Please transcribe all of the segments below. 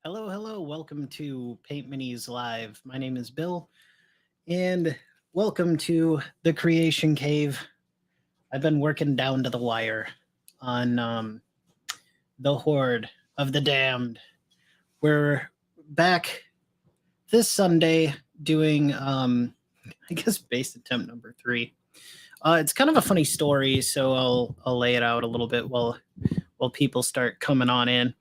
Hello, hello. Welcome to Paint Minis Live. My name is Bill, and welcome to the Creation Cave. I've been working down to the wire on the Horde of the Damned. We're back this Sunday doing, I guess, base attempt number 3. It's kind of a funny story, so I'll lay it out a little bit while people start coming on in.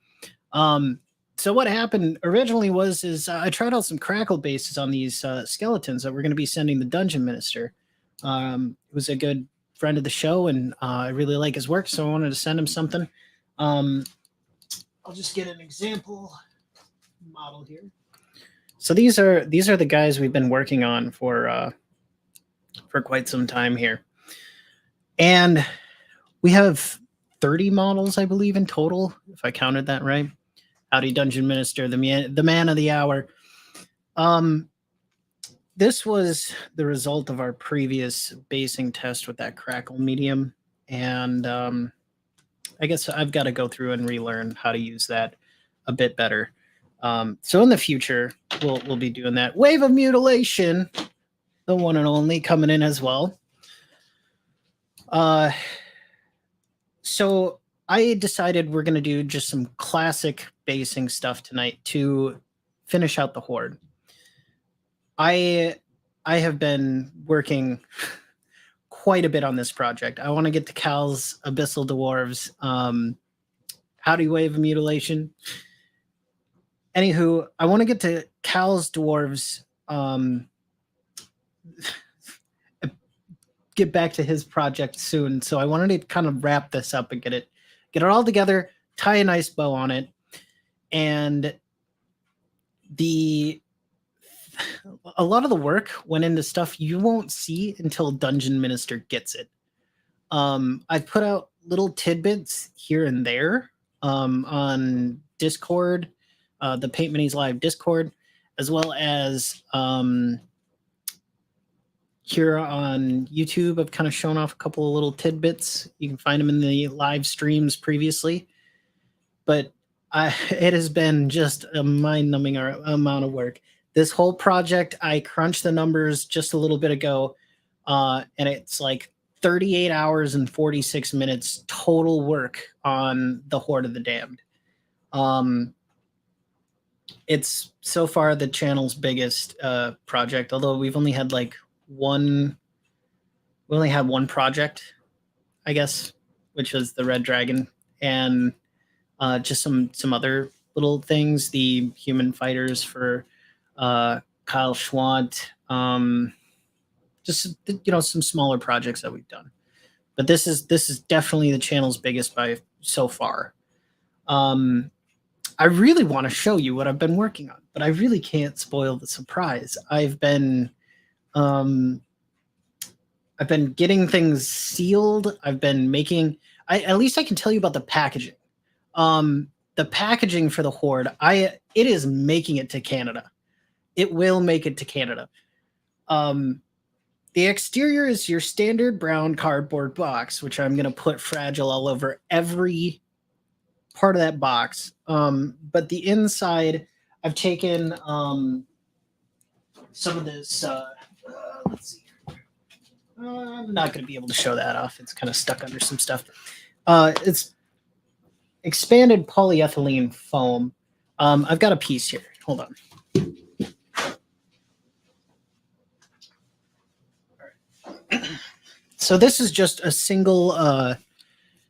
So what happened originally was I tried out some crackle bases on these skeletons that we're going to be sending the dungeon minister. It was a good friend of the show, and I really like his work, so I wanted to send him something. I'll just get an example model here. So these are the guys we've been working on for quite some time here, and we have 30 models, I believe, in total, if I counted that right. Howdy, Dungeon Minister, the man of the hour. This was the result of our previous basing test with that crackle medium, and I guess I've got to go through and relearn how to use that a bit better. So in the future, we'll be doing that. Wave of Mutilation, the one and only, coming in as well. So I decided we're going to do just some classic basing stuff tonight to finish out the Horde. I have been working quite a bit on this project. I want to get to Cal's Abyssal Dwarves. Howdy, Wave of Mutilation. Anywho, I want to get to Cal's Dwarves. Get back to his project soon. So I wanted to kind of wrap this up and get it all together, tie a nice bow on it. And a lot of the work went into stuff you won't see until Dungeon Minister gets it. I've put out little tidbits here and there on Discord, the Paint Minis Live Discord, as well as here on YouTube. I've kind of shown off a couple of little tidbits. You can find them in the live streams previously. But it has been just a mind-numbing amount of work. This whole project, I crunched the numbers just a little bit ago, and it's like 38 hours and 46 minutes total work on the Horde of the Damned. It's so far the channel's biggest project, although we've only had one project, I guess, which was the Red Dragon, and just some other little things, the human fighters for Kyle Schwant, just some smaller projects that we've done. But this is definitely the channel's biggest by so far. I really want to show you what I've been working on, but I really can't spoil the surprise. I've been getting things sealed. I've been making. At least I can tell you about the packaging. The packaging for the Horde, it is making it to Canada. It will make it to Canada. The exterior is your standard brown cardboard box, which I'm going to put fragile all over every part of that box. But the inside, I've taken some of this. Let's see. I'm not going to be able to show that off. It's kind of stuck under some stuff. It's expanded polyethylene foam. I've got a piece here. Hold on. So this is just a single.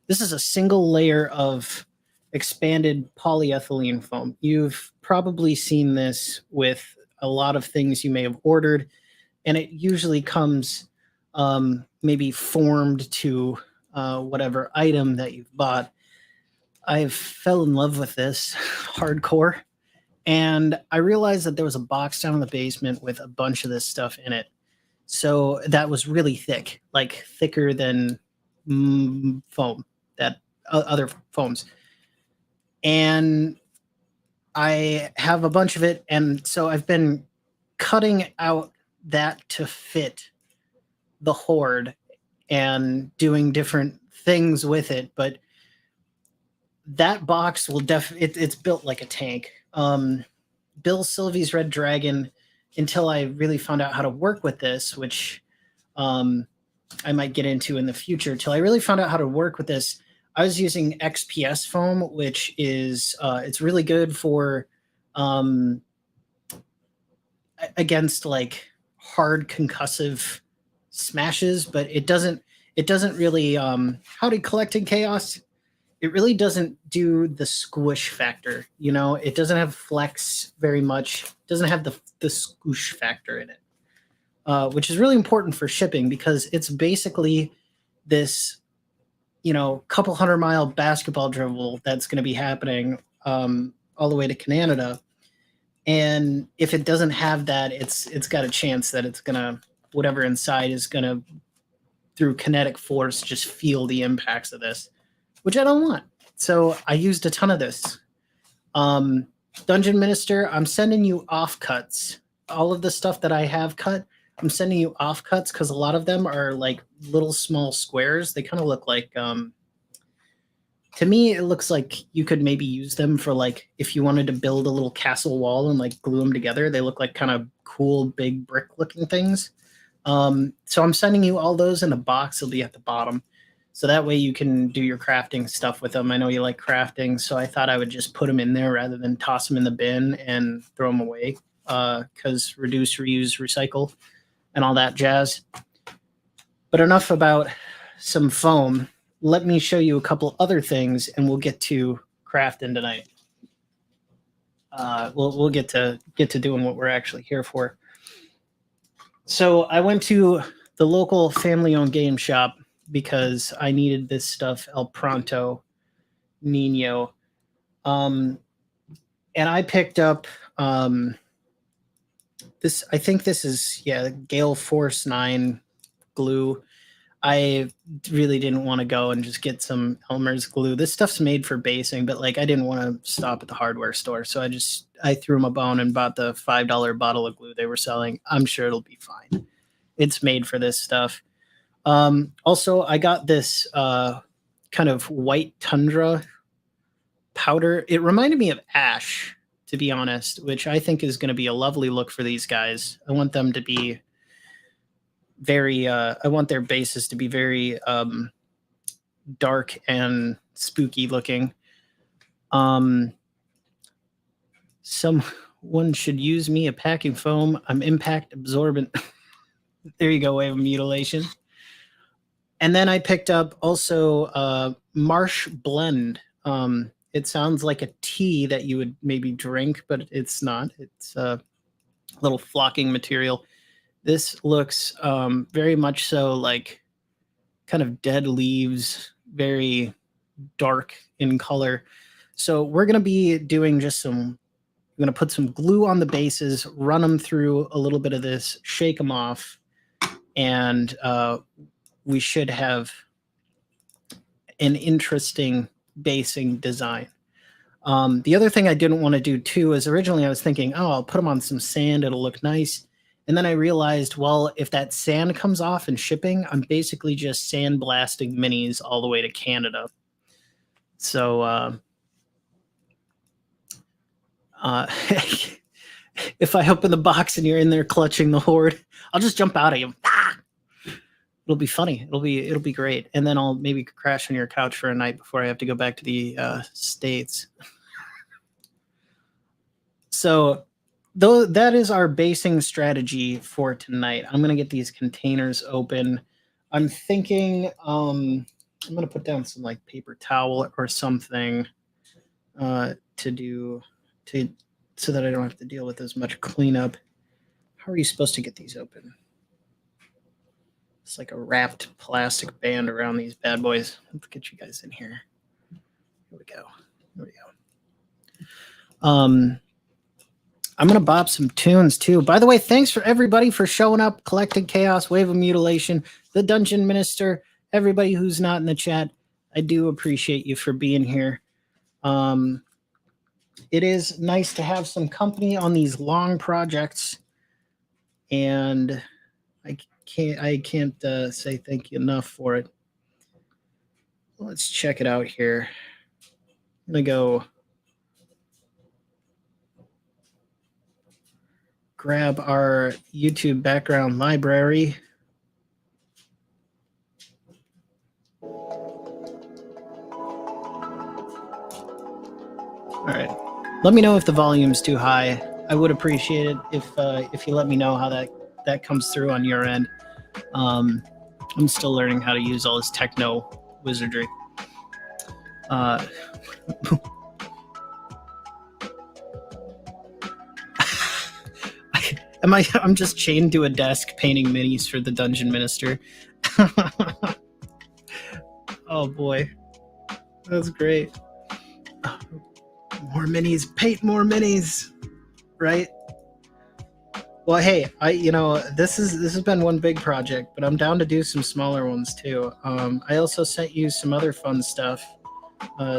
This is a single layer of expanded polyethylene foam. You've probably seen this with a lot of things you may have ordered, and it usually comes maybe formed to whatever item that you've bought. I fell in love with this hardcore, and I realized that there was a box down in the basement with a bunch of this stuff in it. So that was really thick, like thicker than foam, that other foams. And I have a bunch of it, and so I've been cutting out that to fit the Horde and doing different things with it. But that box will it's built like a tank. Bill Sylvie's Red Dragon until I really found out how to work with this, which I might get into in the future. Till I really found out how to work with this, I was using XPS foam, which is it's really good for against like hard concussive smashes, but it doesn't really how to collect in chaos. It really doesn't do the squish factor. You know, it doesn't have flex very much. It doesn't have the squish factor in it, which is really important for shipping because it's basically this, you know, couple 100-mile basketball dribble that's going to be happening all the way to Canada. And if it doesn't have that, it's got a chance that it's gonna, whatever inside is gonna, through kinetic force, just feel the impacts of this, which I don't want. So I used a ton of this. Dungeon Minister, I'm sending you offcuts. All of the stuff that I have cut, I'm sending you offcuts because a lot of them are like little small squares. They kind of look like to me, it looks like you could maybe use them for like if you wanted to build a little castle wall and like glue them together. They look like kind of cool, big brick looking things. So I'm sending you all those in a box. They'll be at the bottom. So that way you can do your crafting stuff with them. I know you like crafting, so I thought I would just put them in there rather than toss them in the bin and throw them away because reduce, reuse, recycle, and all that jazz. But enough about some foam. Let me show you a couple other things, and we'll get to crafting tonight. We'll get to doing what we're actually here for. So I went to the local family-owned game shop because I needed this stuff El Pronto Nino, and I picked up this. I think this is Gale Force 9 glue. I really didn't want to go and just get some Elmer's glue. This stuff's made for basing, but like I didn't want to stop at the hardware store, so I threw them a bone and bought the $5 bottle of glue they were selling. I'm sure it'll be fine. It's made for this stuff. Also, I got this kind of white tundra powder. It reminded me of ash, to be honest, which I think is going to be a lovely look for these guys. I want them to be very I want their bases to be very dark and spooky looking. Someone should use me a packing foam. I'm impact absorbent. There you go, Wave of Mutilation. And then I picked up also Marsh Blend. It sounds like a tea that you would maybe drink, but it's not. It's a little flocking material. This looks very much so like kind of dead leaves, very dark in color. So we're going to be doing just I'm going to put some glue on the bases, run them through a little bit of this, shake them off, and we should have an interesting basing design. The other thing I didn't want to do too is originally I was thinking, oh, I'll put them on some sand, it'll look nice. And then I realized, well, if that sand comes off in shipping, I'm basically just sandblasting minis all the way to Canada. So if I open the box and you're in there clutching the Horde, I'll just jump out at you. Ah! It'll be funny. It'll be great. And then I'll maybe crash on your couch for a night before I have to go back to the States. So though that is our basing strategy for tonight. I'm going to get these containers open. I'm thinking I'm going to put down some like paper towel or something so that I don't have to deal with as much cleanup. How are you supposed to get these open? It's like a wrapped plastic band around these bad boys. Let's get you guys in here. Here we go. I'm going to bop some tunes too. By the way, thanks for everybody for showing up, collecting Chaos, Wave of Mutilation, the Dungeon Minister, everybody who's not in the chat. I do appreciate you for being here. It is nice to have some company on these long projects, and I can't say thank you enough for it. Let's check it out here. I'm going to go grab our YouTube background library. All right. Let me know if the volume's too high. I would appreciate it if you let me know how that comes through on your end. I'm still learning how to use all this techno wizardry. I'm just chained to a desk painting minis for the Dungeon Minister. Oh boy. That's great. More minis, paint more minis, right? Well, hey, this has been one big project, but I'm down to do some smaller ones too. I also sent you some other fun stuff,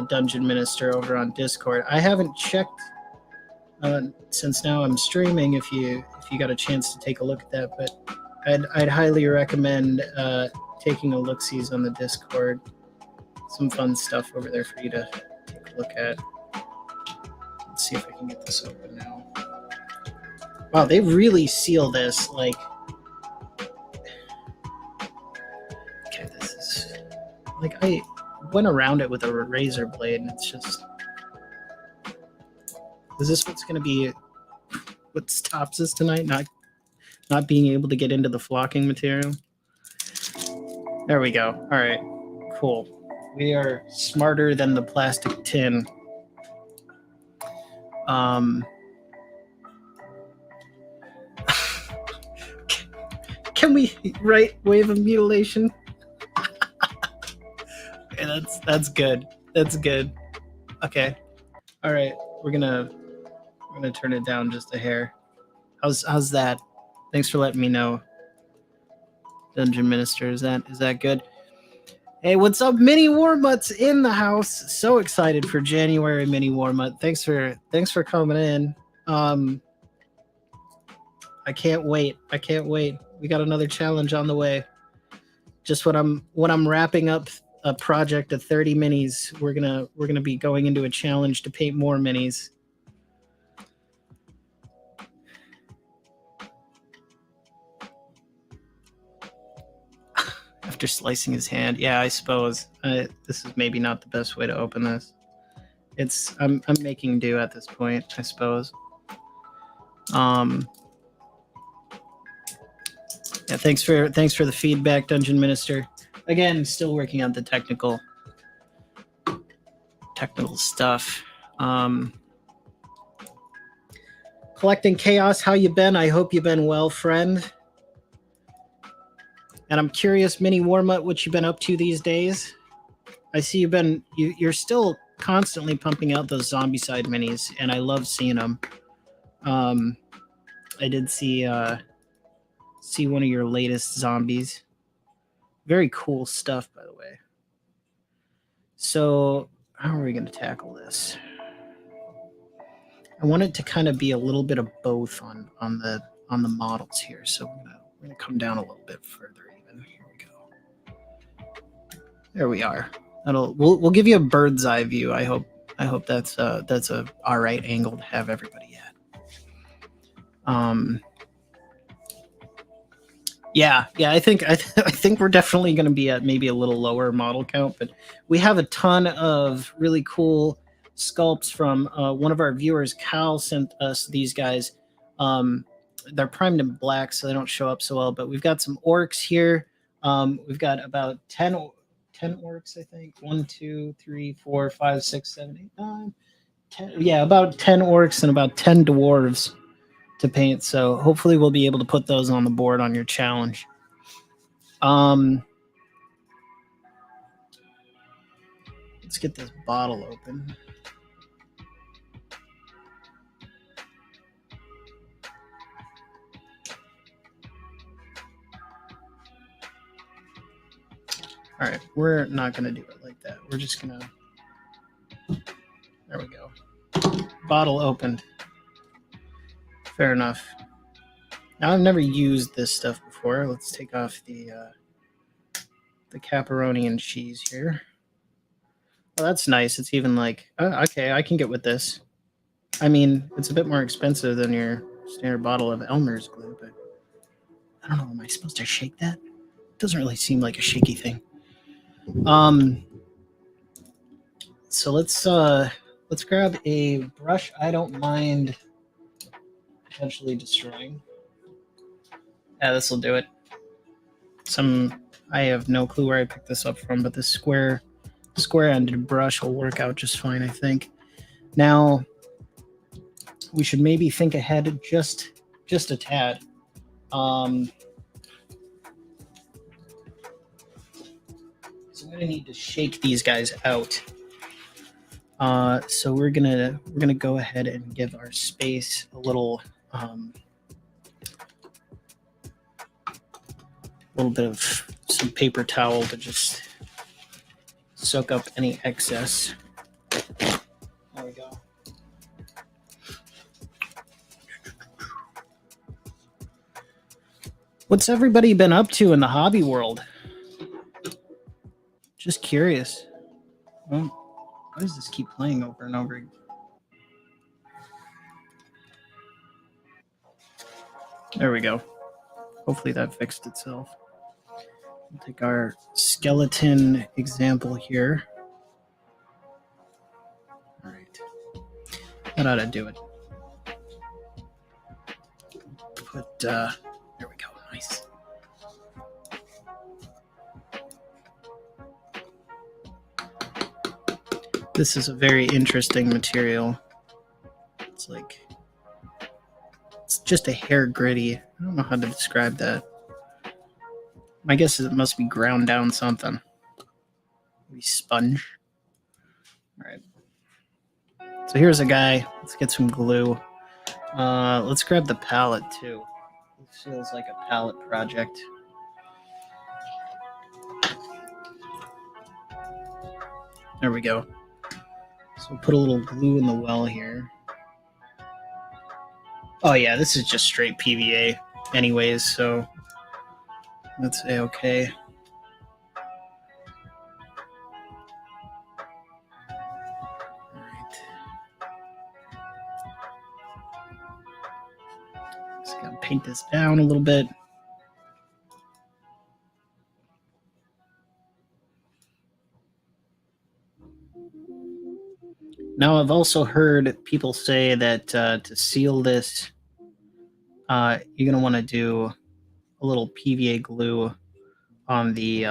Dungeon Minister, over on Discord. I haven't checked since now I'm streaming. If you got a chance to take a look at that, but I'd highly recommend taking a look-sees on the Discord. Some fun stuff over there for you to take a look at. Let's see if I can get this open now. Wow, they really seal this. Like, okay, this is like I went around it with a razor blade, and it's just. Is this what's going to be what stops us tonight? Not being able to get into the flocking material. There we go. All right, cool. We are smarter than the plastic tin. Can we write Wave of Mutilation? Okay, that's good. That's good. Okay. All right. We're gonna turn it down just a hair. How's that? Thanks for letting me know. Dungeon Minister, is that good? Hey, what's up, Mini Warmut's in the house. So excited for January, Mini Warmut. Thanks for coming in. I can't wait. We got another challenge on the way. Just when I'm wrapping up a project of 30 minis, we're gonna be going into a challenge to paint more minis. After slicing his hand, yeah, I suppose this is maybe not the best way to open this. I'm making do at this point, I suppose. Yeah, thanks for the feedback, Dungeon Minister. Again, still working on the technical stuff. Collecting Chaos, how you been? I hope you've been well, friend. And I'm curious, Mini Warmut, what you been up to these days? I see you're still constantly pumping out those zombie side minis, and I love seeing them. I did see one of your latest zombies. Very cool stuff, by the way. So how are we going to tackle this? I want it to kind of be a little bit of both on the models here. So we're gonna come down a little bit further. Even here we go. There we are. We'll give you a bird's eye view. I hope that's a all right angle to have everybody at. Yeah. I think we're definitely going to be at maybe a little lower model count, but we have a ton of really cool sculpts from one of our viewers. Cal sent us these guys. They're primed in black, so they don't show up so well. But we've got some orcs here. We've got about 10 orcs, I think. 1, 2, 3, 4, 5, 6, 7, 8, 9, 10. Yeah, about 10 orcs and about 10 dwarves to paint. So hopefully we'll be able to put those on the board on your challenge. Let's get this bottle open. All right, we're not going to do it like that. We're just going to... There we go. Bottle opened. Fair enough. Now, I've never used this stuff before. Let's take off the pepperoni and cheese here. Oh, that's nice. It's even like... okay, I can get with this. I mean, it's a bit more expensive than your standard bottle of Elmer's glue, but I don't know. Am I supposed to shake that? It doesn't really seem like a shaky thing. So let's grab a brush I don't mind potentially destroying. Yeah, this will do it. I have no clue where I picked this up from, but this square-ended brush will work out just fine, I think. Now, we should maybe think ahead just a tad. So I'm gonna need to shake these guys out. So we're gonna go ahead and give our space a little bit of some paper towel to just soak up any excess. There we go. What's everybody been up to in the hobby world? Just curious. Well, why does this keep playing over and over again? There we go. Hopefully that fixed itself. We'll take our skeleton example here. All right. That ought to do it. But there we go. Nice. This is a very interesting material. It's just a hair gritty. I don't know how to describe that. My guess is it must be ground down something. Maybe sponge. All right. So here's a guy. Let's get some glue. Let's grab the palette too. It feels like a palette project. There we go. So we'll put a little glue in the well here. Oh yeah, this is just straight PVA anyways, so let's say okay. Alright. Just gotta paint this down a little bit. Now, I've also heard people say that to seal this, you're going to want to do a little PVA glue on the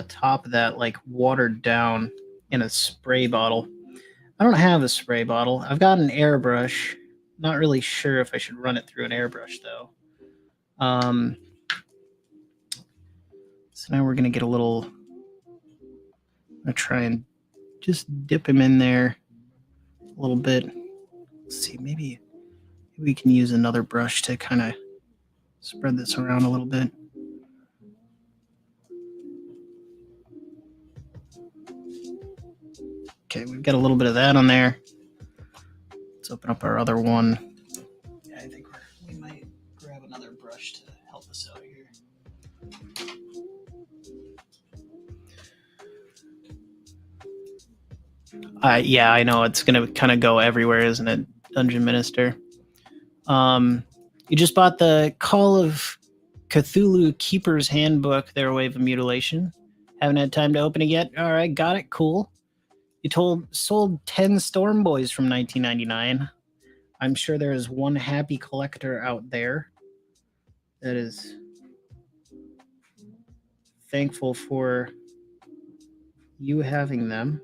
top of that, like watered down in a spray bottle. I don't have a spray bottle. I've got an airbrush. Not really sure if I should run it through an airbrush, though. So now we're going to get a little... I'm going to try and just dip him in there a little bit. Let's see, maybe we can use another brush to kind of spread this around a little bit. Okay, we've got a little bit of that on there. Let's open up our other one. Yeah, I think we might grab another brush to help us out here. Yeah, I know it's going to kind of go everywhere, isn't it, Dungeon Minister? You just bought the Call of Cthulhu Keeper's Handbook, Their Wave of Mutilation. Haven't had time to open it yet. All right, got it. Cool. You sold 10 Storm Boys from 1999. I'm sure there is one happy collector out there that is thankful for you having them.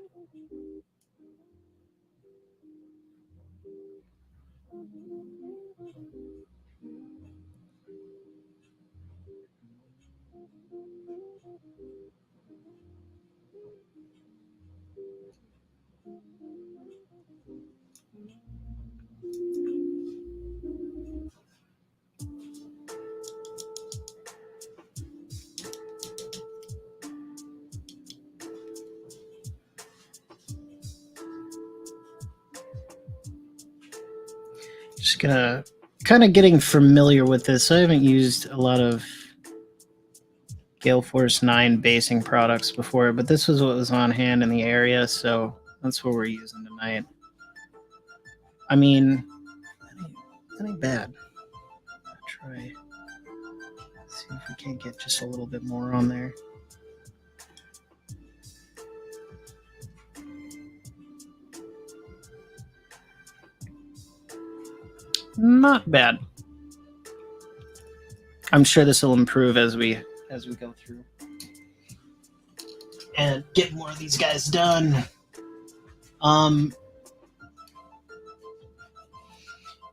Just gonna kind of getting familiar with this. I haven't used a lot of Gale Force 9 basing products before, but this was what was on hand in the area, so that's what we're using tonight. I mean, That ain't bad. Try. See if we can't get just a little bit more on there. Not bad. I'm sure this will improve as we go through and get more of these guys done.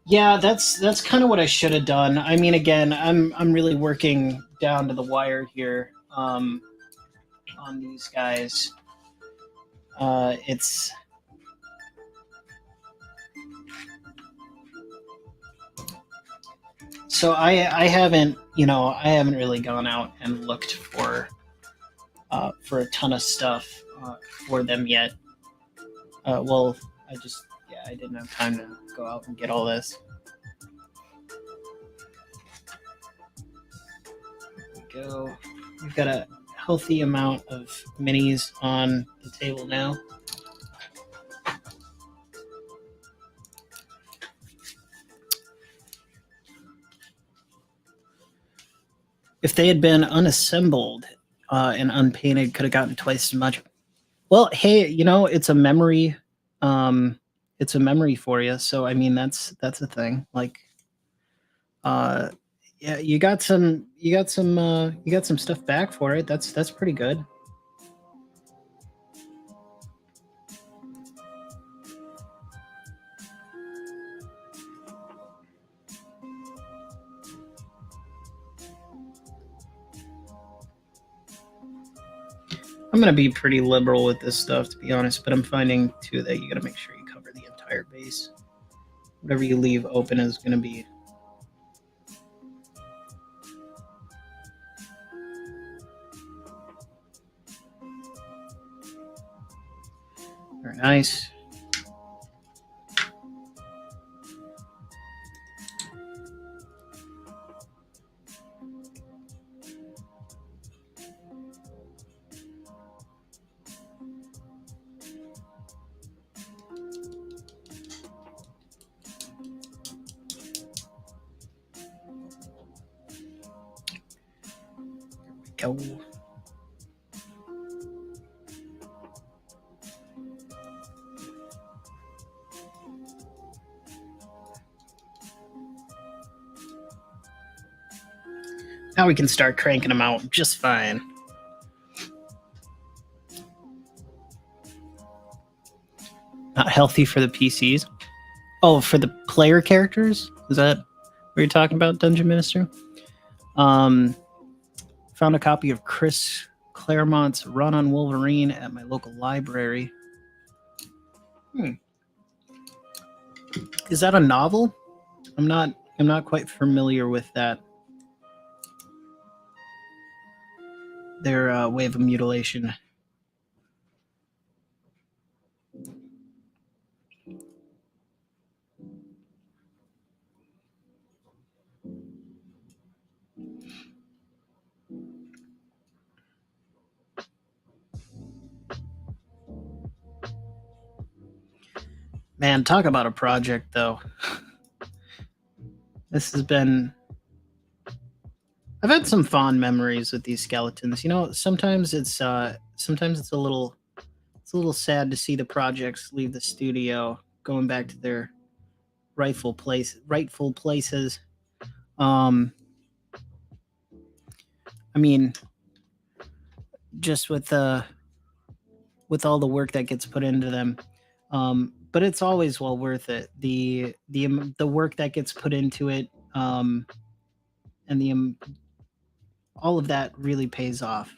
Yeah, that's kind of what I should have done. I mean, again, I'm really working down to the wire here on these guys. It's so I haven't really gone out and looked for a ton of stuff for them yet. Well, I didn't have time to go out and get all this. There we go. We've got a healthy amount of minis on the table now. If they had been unassembled and unpainted, could have gotten twice as much. Well, hey, it's a memory. It's a memory for you. So I mean, that's a thing. Like, yeah, you got some stuff back for it. That's pretty good. I'm gonna be pretty liberal with this stuff, to be honest, but I'm finding too that you gotta make sure you cover the entire base. Whatever you leave open is gonna be very nice. Go. Now we can start cranking them out just fine. Not healthy for the PCs. Oh, for the player characters? Is that what you're talking about, Dungeon Minister? Found a copy of Chris Claremont's Run on Wolverine at my local library. Is that a novel? I'm not quite familiar with that. Their Wave of Mutilation. Man, talk about a project, though. This has been... I've had some fond memories with these skeletons. Sometimes it's a little sad to see the projects leave the studio, going back to their rightful places. I mean, just with all the work that gets put into them. But it's always well worth it. The work that gets put into it, and all of that really pays off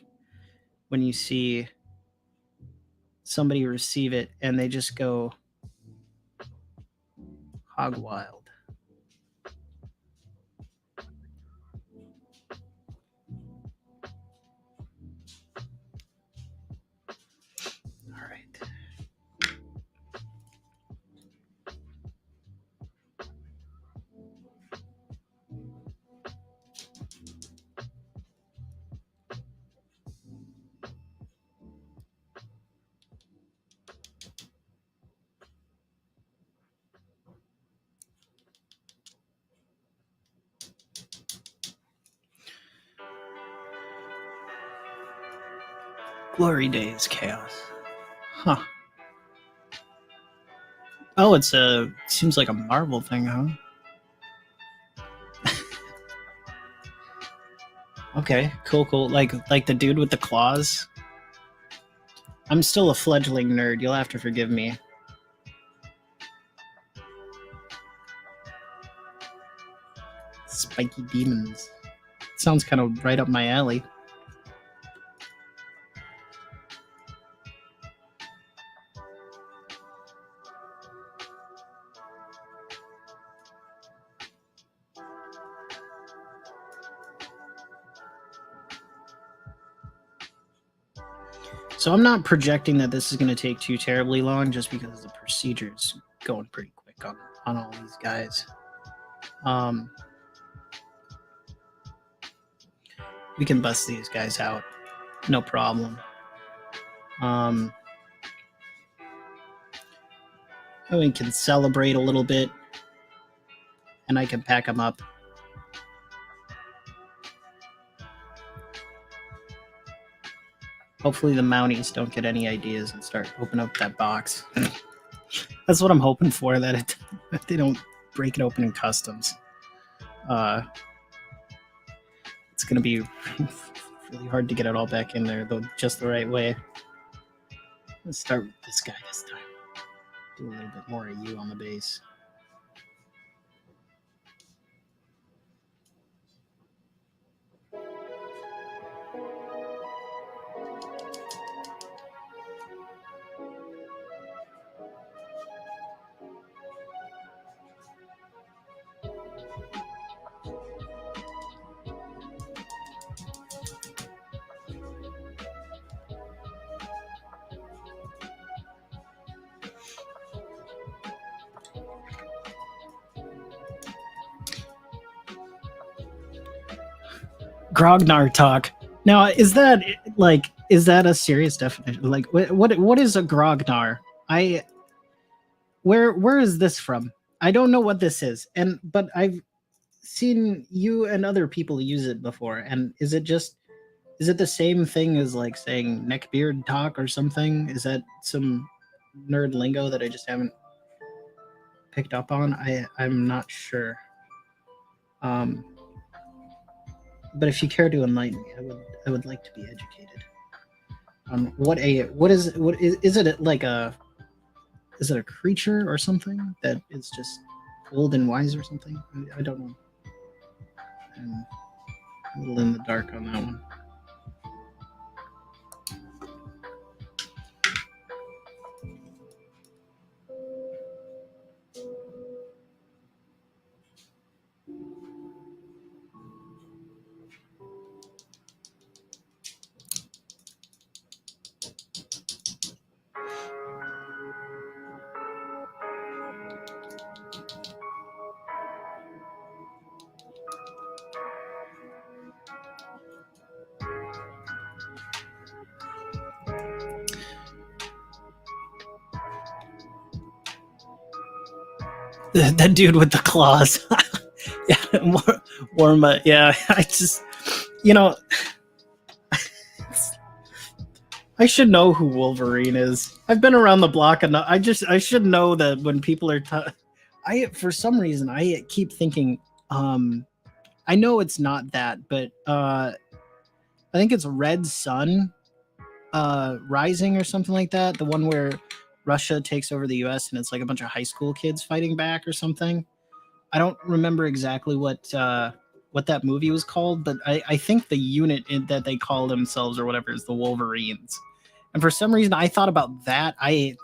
when you see somebody receive it and they just go hog wild. All right. Glory days, chaos. Huh. Oh, seems like a Marvel thing, huh? Okay, cool. Like the dude with the claws. I'm still a fledgling nerd. You'll have to forgive me. Spiky demons. Sounds kind of right up my alley. So I'm not projecting that this is going to take too terribly long, just because the procedure's going pretty quick on all these guys. We can bust these guys out, no problem. We can celebrate a little bit, and I can pack them up. Hopefully the Mounties don't get any ideas and start opening up that box. That's what I'm hoping for, that they don't break it open in customs. It's going to be really hard to get it all back in there, though, just the right way. Let's start with this guy this time. Do a little bit more of you on the base. Grognar talk. Now, is that a serious definition? Like, what is a Grognar? Where is this from? I don't know what this is, but I've seen you and other people use it before. And is it the same thing as like saying neckbeard talk or something? Is that some nerd lingo that I just haven't picked up on? I'm not sure. But if you care to enlighten me, I would like to be educated on is it like is it a creature or something that is just old and wise or something? I don't know. I'm a little in the dark on that one. That dude with the claws. Yeah, warm. Yeah, I just, I should know who Wolverine is. I've been around the block enough. I should know that when people are. For some reason, I keep thinking. I know it's not that, but I think it's Red Sun, Rising or something like that. The one where Russia takes over the U.S. and it's like a bunch of high school kids fighting back or something. I don't remember exactly what that movie was called, but I think the unit that they call themselves or whatever is the Wolverines. And for some reason, I thought about that. I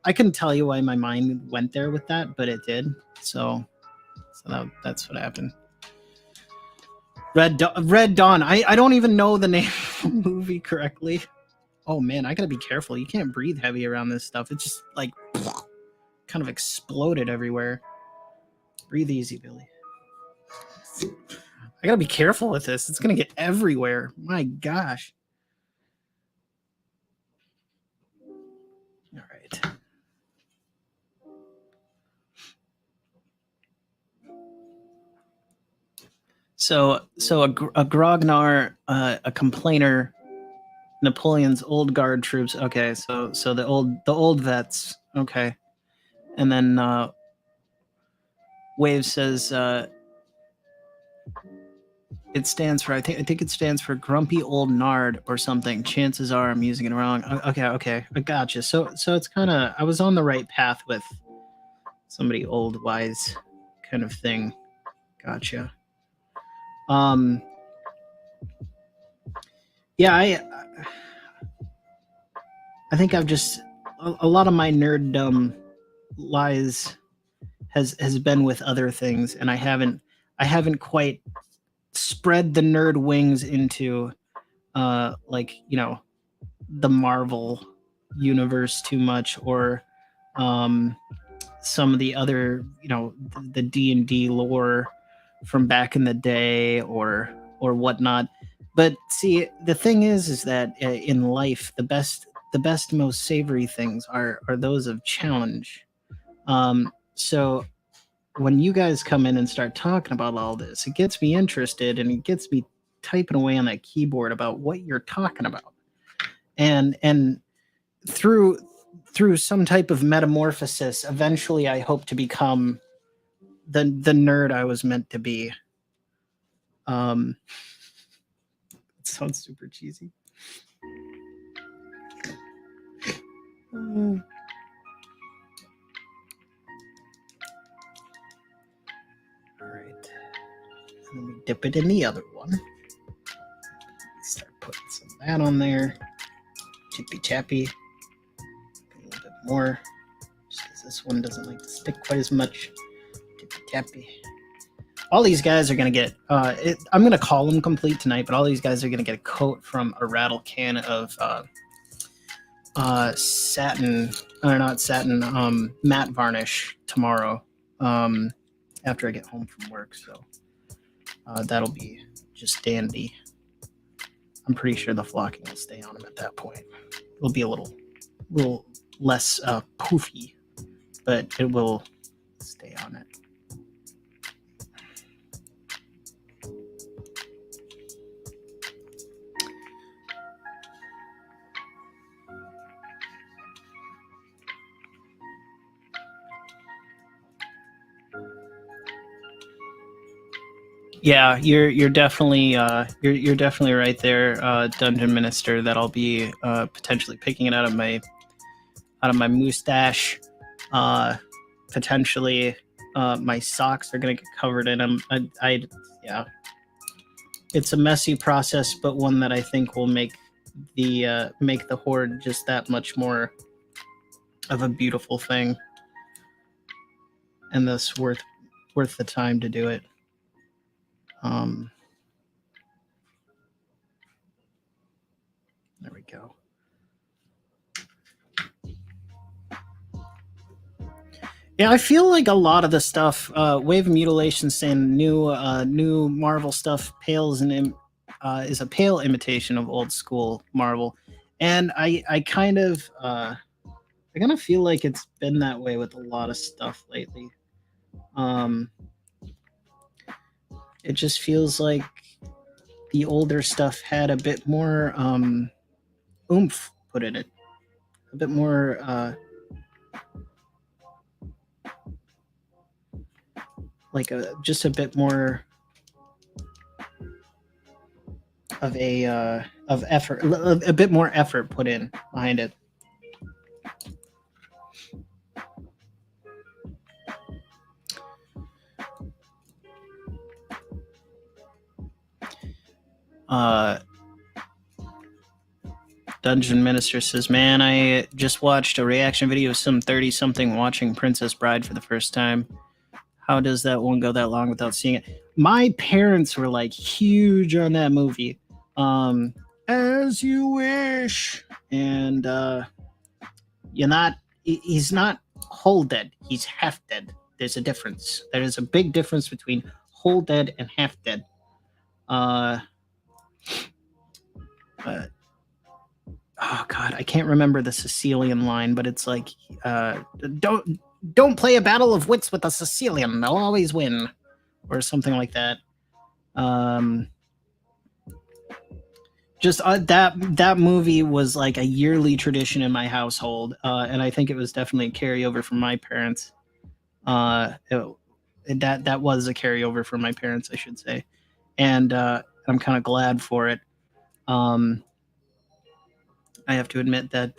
couldn't tell you why my mind went there with that, but it did. So that's what happened. Red Dawn. I don't even know the name of the movie correctly. Oh man, I gotta be careful. You can't breathe heavy around this stuff. It just like kind of exploded everywhere. Breathe easy, Billy. I gotta be careful with this. It's gonna get everywhere. My gosh. All right. So a Grognar, a complainer, Napoleon's old guard troops. Okay, so the old vets. Okay, and then Wave says it stands for I think it stands for grumpy old nard or something. Chances are I'm using it wrong. Okay, I gotcha. So it's kind of I was on the right path with somebody old wise kind of thing. Gotcha. Yeah, I think I've just a lot of my nerddom lies has been with other things, and I haven't quite spread the nerd wings into like the Marvel universe too much, or some of the other the D&D lore from back in the day or whatnot. But see, the thing is that in life, the best most savory things are those of challenge. So when you guys come in and start talking about all this, it gets me interested, and it gets me typing away on that keyboard about what you're talking about. And through some type of metamorphosis, eventually I hope to become the nerd I was meant to be. It sounds super cheesy. All right. Let me dip it in the other one. Start putting some of that on there. Chippy chappy. A little bit more. Just because this one doesn't like to stick quite as much. Tippy tappy. All these guys are going to get, I'm going to call them complete tonight, but all these guys are going to get a coat from a rattle can of satin, or not satin, matte varnish tomorrow after I get home from work. So that'll be just dandy. I'm pretty sure the flocking will stay on them at that point. It'll be a little less poofy, but it will stay on it. Yeah, you're definitely you're definitely right there, Dungeon Minister. That I'll be potentially picking it out of my mustache. Potentially, my socks are gonna get covered in them. Yeah, it's a messy process, but one that I think will make the Horde just that much more of a beautiful thing, and thus worth the time to do it. There we go. Yeah, I feel like a lot of the stuff, Wave of Mutilation saying new Marvel stuff pales and is a pale imitation of old school Marvel, and I kind of feel like it's been that way with a lot of stuff lately. It just feels like the older stuff had a bit more oomph put in it, a bit more like just a bit more of of effort, a bit more effort put in behind it. Dungeon Minister says, "Man, I just watched a reaction video of some 30-something watching Princess Bride for the first time. How does that one go that long without seeing it?" My parents were like huge on that movie. As you wish. And he's not whole dead. He's half dead. There's a difference. There is a big difference between whole dead and half dead. Oh God, I can't remember the Sicilian line, but it's like, don't play a battle of wits with a Sicilian. They'll always win, or something like that. Just that movie was like a yearly tradition in my household, and I think it was definitely a carryover from my parents. That was a carryover from my parents, I should say, and I'm kind of glad for it. Um, I have to admit that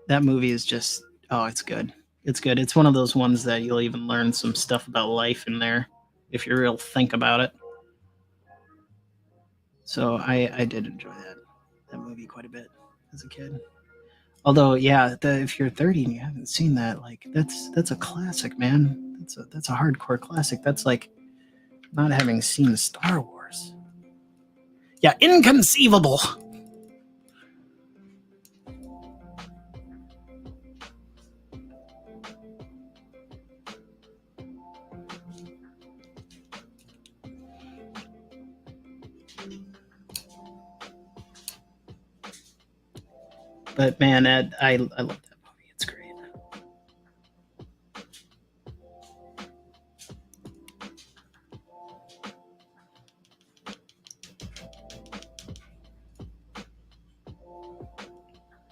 that movie is just it's good. It's good. It's one of those ones that you'll even learn some stuff about life in there if you real think about it. So I did enjoy that movie quite a bit as a kid. Although, yeah, if you're 30 and you haven't seen that, like that's a classic, man. That's a hardcore classic. That's like not having seen Star Wars. Yeah, inconceivable. But man, I love that movie. It's great.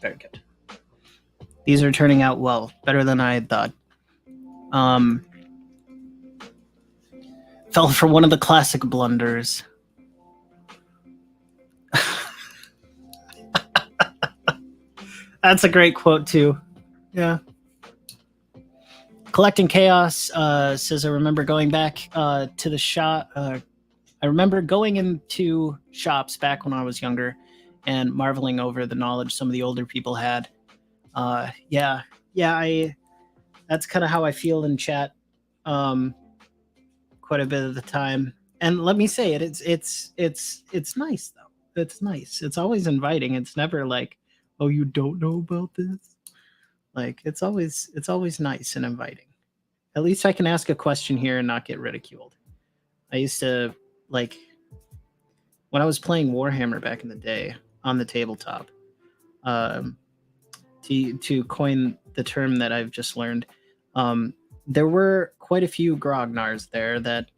Very good. These are turning out well, better than I had thought. Um, fell for one of the classic blunders. That's a great quote too. Yeah. Collecting Chaos says, I remember going back to the shop. I remember going into shops back when I was younger and marveling over the knowledge some of the older people had. Yeah, yeah, that's kind of how I feel in chat quite a bit of the time. And let me say it, it's nice though. It's nice. It's always inviting. It's never like, oh, you don't know about this. Like it's always nice and inviting. At least I can ask a question here and not get ridiculed. I used to like when I was playing Warhammer back in the day on the tabletop. Um, to coin the term that I've just learned, there were quite a few grognards there that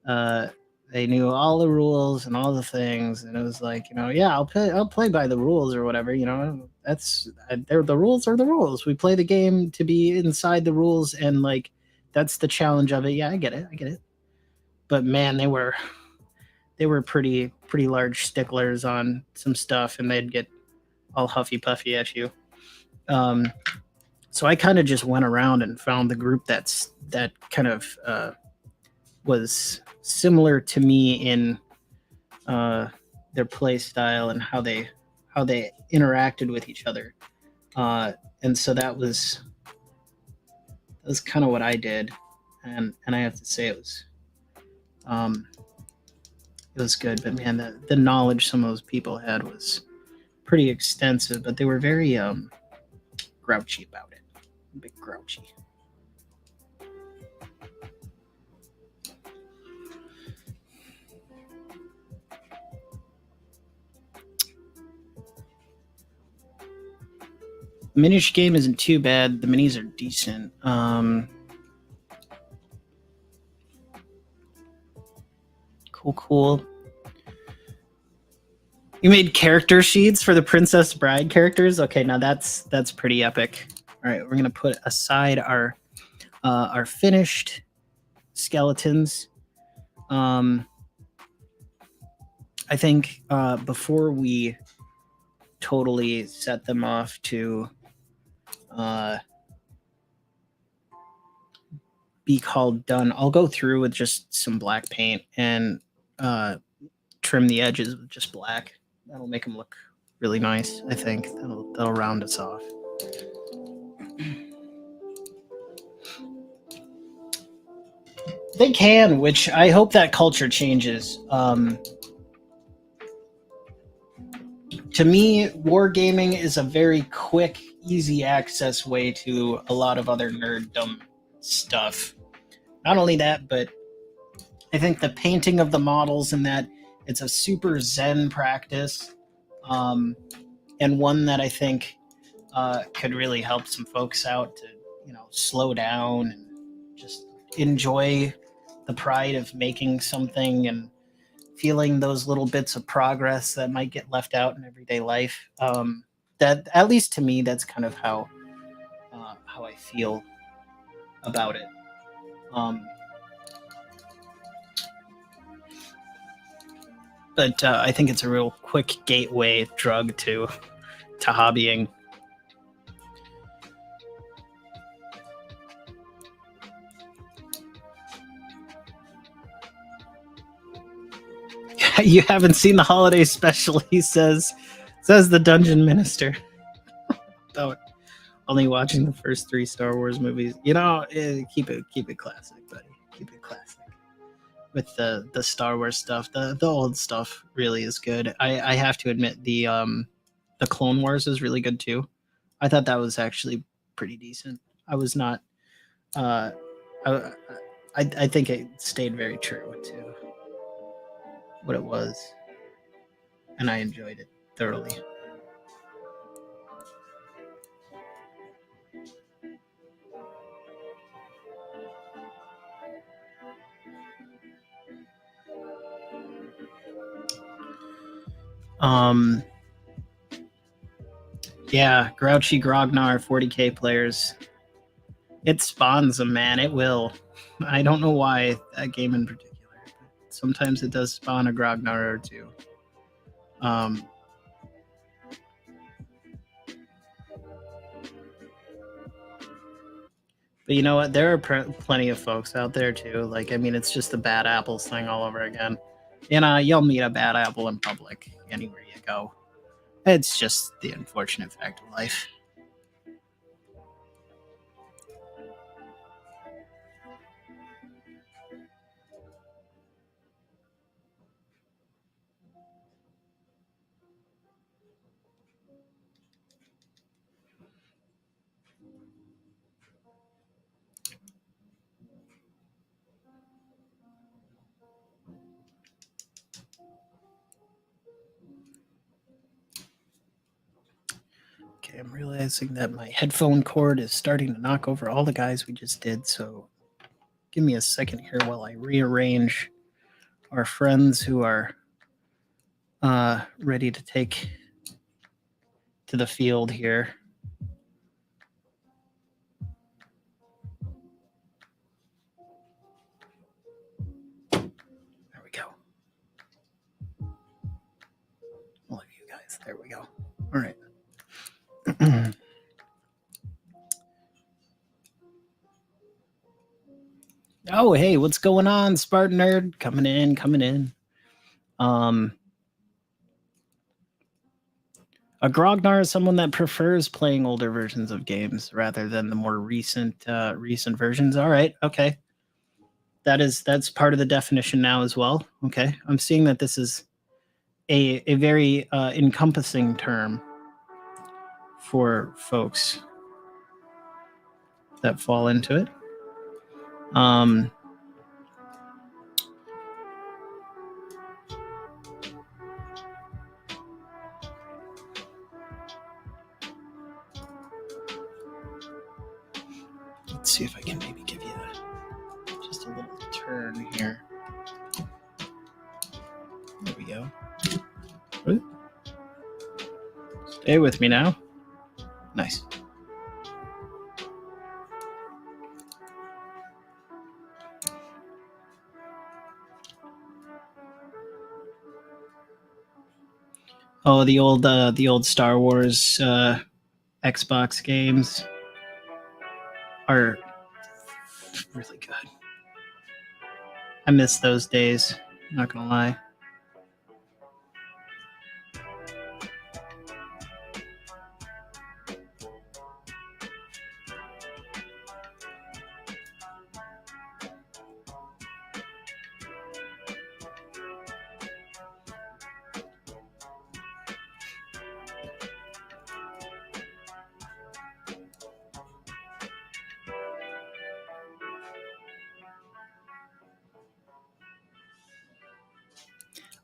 uh, they knew all the rules and all the things, and it was like, yeah, I'll play by the rules or whatever. They're the rules are the rules. We play the game to be inside the rules, and like that's the challenge of it. Yeah, I get it. But man, they were pretty large sticklers on some stuff, and they'd get all huffy puffy at you. Um, so I kind of just went around and found the group that kind of was similar to me in uh, their play style and how they interacted with each other. Uh, and so that was kind of what I did, and I have to say um, it was good. But man, the knowledge some of those people had was pretty extensive, but they were very grouchy about it. A bit grouchy. The miniature game isn't too bad. The minis are decent. Cool. You made character sheets for the Princess Bride characters. Okay, now that's pretty epic. All right, we're gonna put aside our finished skeletons. I think before we totally set them off to be called done, I'll go through with just some black paint and trim the edges with just black. That'll make them look really nice. I think that'll round us off. They can, which I hope that culture changes. To me, wargaming is a very quick, easy access way to a lot of other nerddom stuff. Not only that, but I think the painting of the models and that it's a super zen practice, and one that I think could really help some folks out to slow down and just enjoy the pride of making something and feeling those little bits of progress that might get left out in everyday life. That, at least to me, that's kind of how I feel about it. But I think it's a real quick gateway drug to hobbying. You haven't seen the holiday special, he says the dungeon minister. About only watching the first 3 Star Wars movies. You know, keep it classic, buddy. Keep it classic. With the Star Wars stuff, the old stuff really is good. I have to admit the Clone Wars is really good too. I thought that was actually pretty decent. I was not. I think it stayed very true to what it was, and I enjoyed it thoroughly. Yeah, Grouchy Grognar 40k players. It spawns them, man. It will. I don't know why that game in particular. Sometimes it does spawn a Grognar or two. But you know what? There are plenty of folks out there too. Like, I mean, it's just the bad apples thing all over again. You'll meet a bad apple in public anywhere you go. It's just the unfortunate fact of life. Okay, I'm realizing that my headphone cord is starting to knock over all the guys we just did, so give me a second here while I rearrange our friends who are ready to take to the field here. There we go. All of you guys. There we go. All right. Oh, hey, what's going on, Spartan Nerd? Coming in. A Grognar is someone that prefers playing older versions of games rather than the more recent versions. All right, okay. That's part of the definition now as well. Okay, I'm seeing that this is a very encompassing term for folks that fall into it. Let's see if I can maybe give you just a little turn here. There we go. Stay with me now. Nice. Oh, the old Star Wars Xbox games are really good. I miss those days, not gonna lie.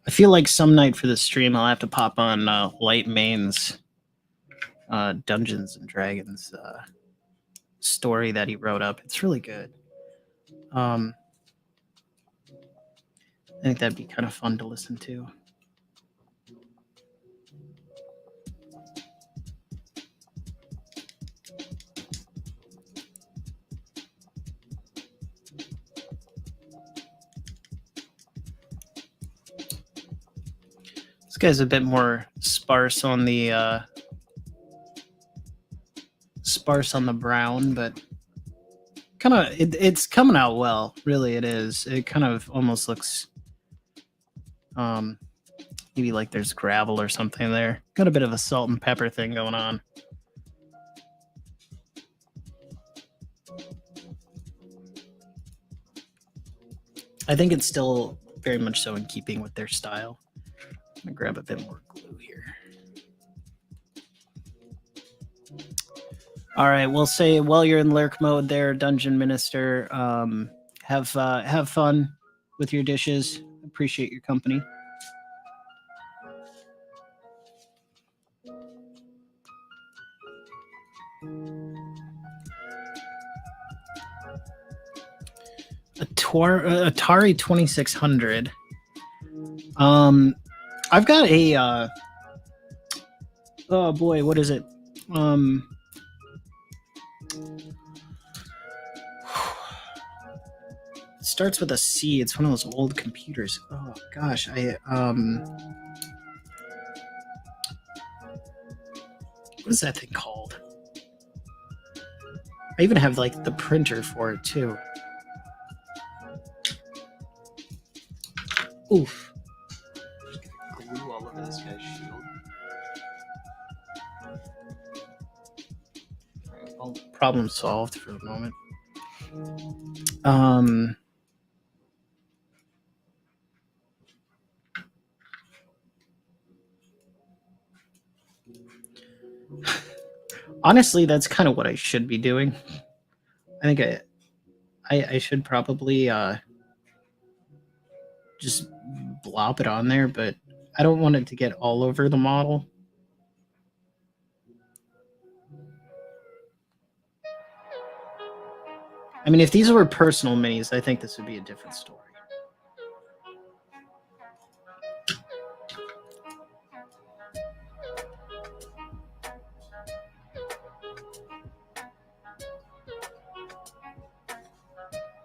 I feel like some night for the stream I'll have to pop on Light Main's Dungeons and Dragons story that he wrote up. It's really good. I think that'd be kind of fun to listen to. This guy's a bit more sparse on the brown, but kind of it's coming out well. Really, it is. It kind of almost looks maybe like there's gravel or something there. Got a bit of a salt and pepper thing going on. I think it's still very much so in keeping with their style. I'm gonna grab a bit more glue here. All right, we'll say while you're in lurk mode there, Dungeon Minister, have fun with your dishes. Appreciate your company. Atari 2600. I've got a oh boy, what is it? It starts with a C. It's one of those old computers. Oh gosh, what is that thing called? I even have like the printer for it too. Oof. Glue all over this guy's shield. Well, problem solved for the moment. Honestly, that's kind of what I should be doing. I think I should probably just blop it on there, but I don't want it to get all over the model. I mean, if these were personal minis, I think this would be a different story.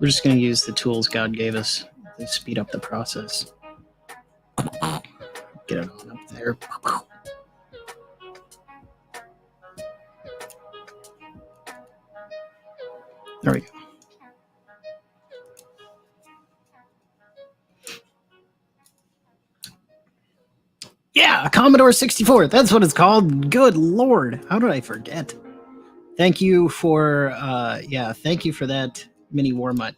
We're just going to use the tools God gave us to speed up the process. Get it on up there. There we go. Yeah, a Commodore 64. That's what it's called. Good Lord. How did I forget? Thank you for thank you for that mini Warmutt.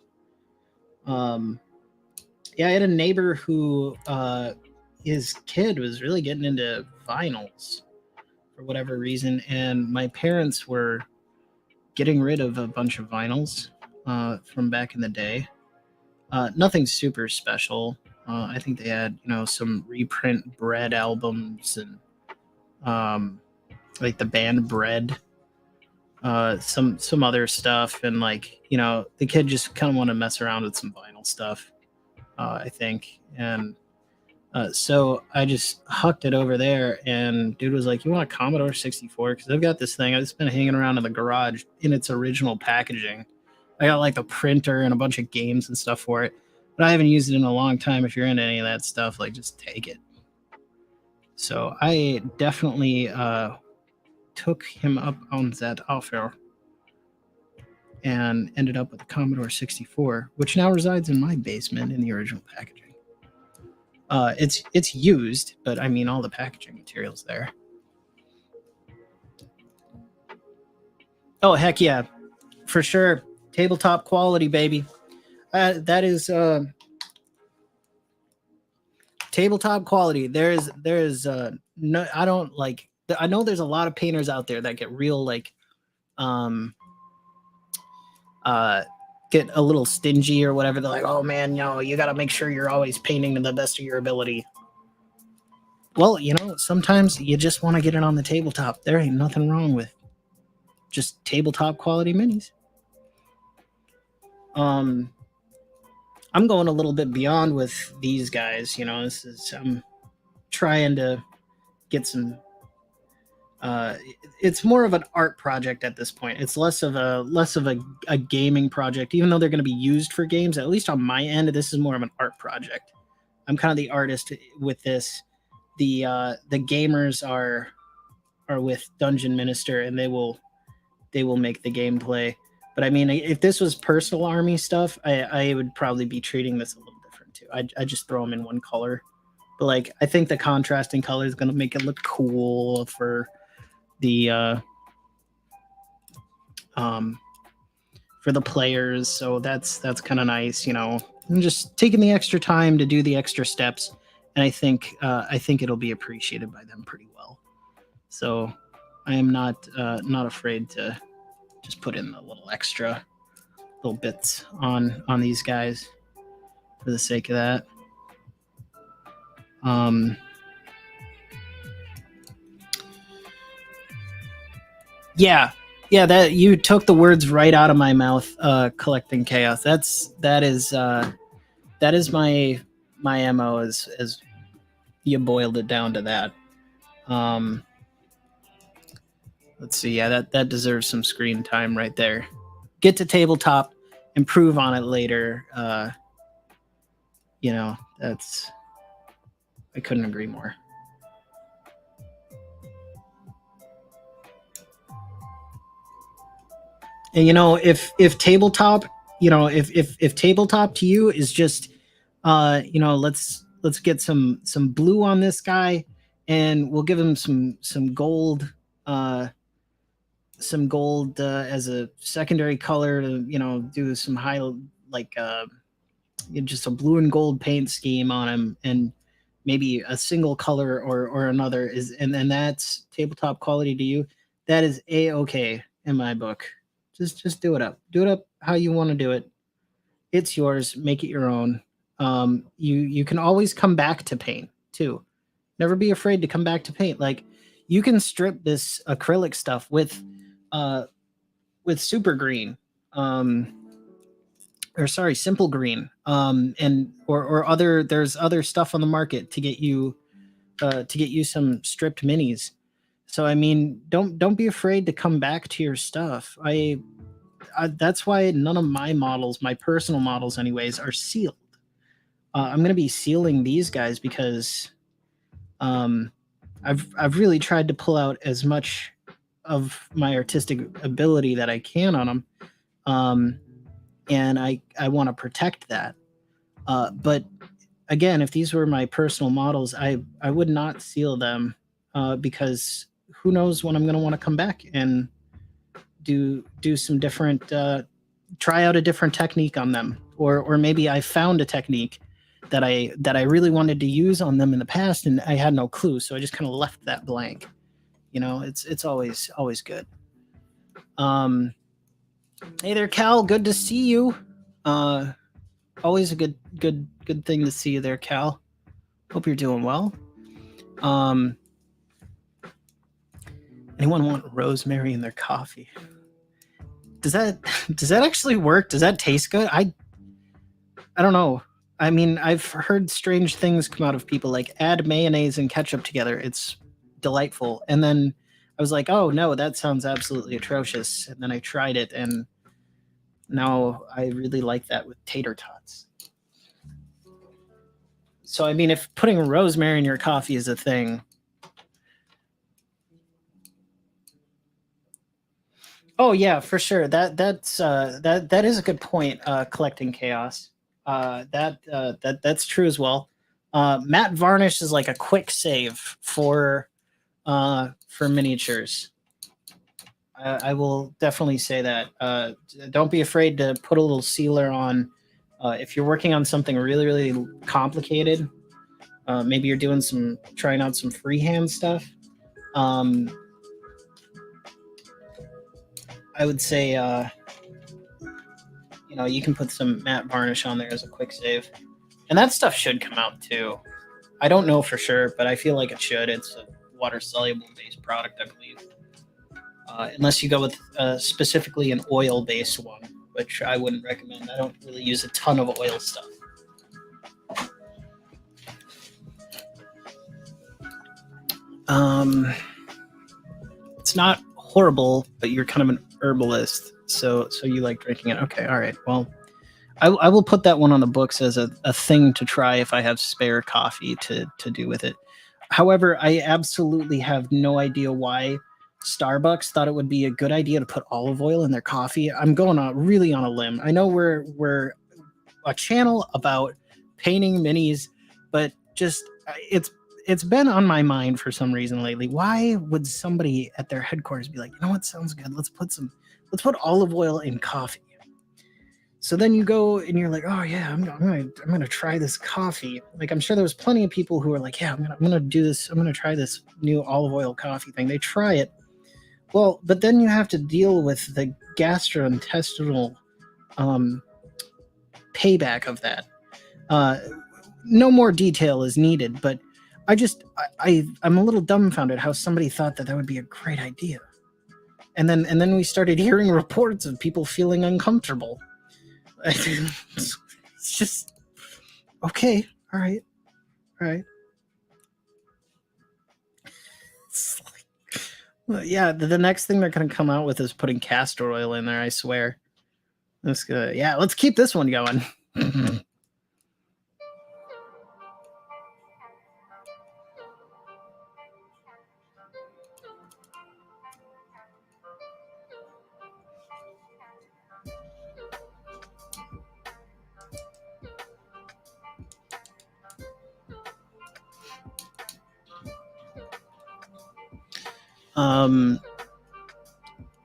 Yeah, I had a neighbor who his kid was really getting into vinyls for whatever reason, and my parents were getting rid of a bunch of vinyls from back in the day. Nothing super special. I think they had, some reprint Bread albums and like the band Bread, some other stuff, and the kid just kind of wanted to mess around with some vinyl stuff, I think, and so I just hucked it over there, and dude was like, "You want a Commodore 64? Because I've got this thing. I've just been hanging around in the garage in its original packaging. I got like the printer and a bunch of games and stuff for it, but I haven't used it in a long time. If you're into any of that stuff, just take it." So I definitely took him up on that offer and ended up with a Commodore 64, which now resides in my basement in the original packaging. It's used, but I mean all the packaging material's there. Oh heck yeah, for sure. Tabletop quality, baby. That is tabletop quality. There's no, I don't like. I know there's a lot of painters out there that get real get a little stingy or whatever. They're like, "Oh man, you got to make sure you're always painting to the best of your ability." Well, sometimes you just want to get it on the tabletop. There ain't nothing wrong with just tabletop quality minis. I'm I'm going a little bit beyond with these guys. You know, I'm trying to get some. It's more of an art project at this point. It's less of a gaming project, even though they're going to be used for games. At least on my end, this is more of an art project. I'm kind of the artist with this. The gamers are with Dungeon Minister, and they will make the gameplay. But I mean, if this was personal army stuff, I would probably be treating this a little different too. I just throw them in one color, but like I think the contrasting color is going to make it look cool for the players. So that's kind of nice, you know. I'm just taking the extra time to do the extra steps, and I think it'll be appreciated by them pretty well. So I am not afraid to just put in the little extra little bits on these guys for the sake of that. Yeah, that you took the words right out of my mouth. Collecting chaos. That is my MO as you boiled it down to that. Let's see. Yeah, that deserves some screen time right there. Get to tabletop, improve on it later. You know, I couldn't agree more. And you know, if tabletop, you know, if tabletop to you is just, you know, let's get some blue on this guy, and we'll give him some gold, as a secondary color to, you know, do some high, like just a blue and gold paint scheme on him, and maybe a single color or another is, and then that's tabletop quality to you. That is a-okay in my book. Just do it up. Do it up how you want to do it. It's yours. Make it your own. You can always come back to paint too. Never be afraid to come back to paint. Like, you can strip this acrylic stuff with super green, or sorry, simple green, and or other. There's other stuff on the market to get you some stripped minis. So I mean, don't be afraid to come back to your stuff. That's why none of my models, my personal models anyways, are sealed. I'm going to be sealing these guys because I've really tried to pull out as much of my artistic ability that I can on them, and I want to protect that. But again, if these were my personal models, I would not seal them, because who knows when I'm going to want to come back and do some different, try out a different technique on them, or maybe I found a technique that I really wanted to use on them in the past, and I had no clue, so I just kind of left that blank. You know, it's always good. Hey there, Cal. Good to see you. Always a good thing to see you there, Cal. Hope you're doing well. Anyone want rosemary in their coffee? Does that actually work? Does that taste good? I don't know. I mean, I've heard strange things come out of people, like add mayonnaise and ketchup together. It's delightful. And then I was like, oh no, that sounds absolutely atrocious. And then I tried it, and now I really like that with tater tots. So I mean, if putting rosemary in your coffee is a thing. Oh yeah, for sure. That's that is a good point. Collecting chaos. That's true as well. Matte varnish is like a quick save for miniatures. I will definitely say that. Don't be afraid to put a little sealer on. If you're working on something really complicated, maybe you're trying out some freehand stuff. I would say, you know, you can put some matte varnish on there as a quick save, and that stuff should come out too. I don't know for sure, but I feel like it should. It's a water soluble based product, I believe. Unless you go with specifically an oil based one, which I wouldn't recommend. I don't really use a ton of oil stuff. It's not horrible, but you're kind of an herbalist, so you like drinking it. Okay, all right. Well, I will put that one on the books as a thing to try if I have spare coffee to do with it. However, I absolutely have no idea why Starbucks thought it would be a good idea to put olive oil in their coffee. I'm going on really on a limb. I know we're a channel about painting minis, but just it's been on my mind for some reason lately. Why would somebody at their headquarters be like, you know what sounds good? Let's put olive oil in coffee. So then you go and you're like, oh yeah, I'm gonna try this coffee. Like I'm sure there was plenty of people who are like, yeah, I'm gonna do this. I'm gonna try this new olive oil coffee thing. They try it. Well, but then you have to deal with the gastrointestinal payback of that. No more detail is needed, but I'm a little dumbfounded how somebody thought that would be a great idea. And then we started hearing reports of people feeling uncomfortable. It's just okay. All right. Well, yeah, the next thing they're gonna come out with is putting castor oil in there. I swear. That's good. Yeah, let's keep this one going.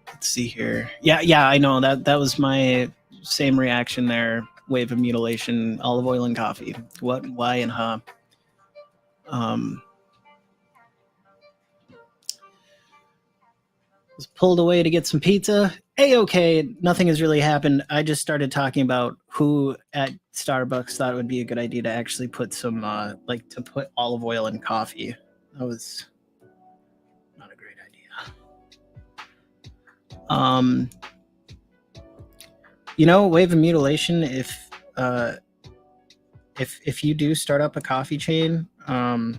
Let's see here. Yeah, I know that was my same reaction there. Wave of mutilation, olive oil and coffee. What, why, and how? Was pulled away to get some pizza. Okay, nothing has really happened. I just started talking about who at Starbucks thought it would be a good idea to actually put some to put olive oil in coffee. That was not a great idea. Wave of mutilation. If you do start up a coffee chain, I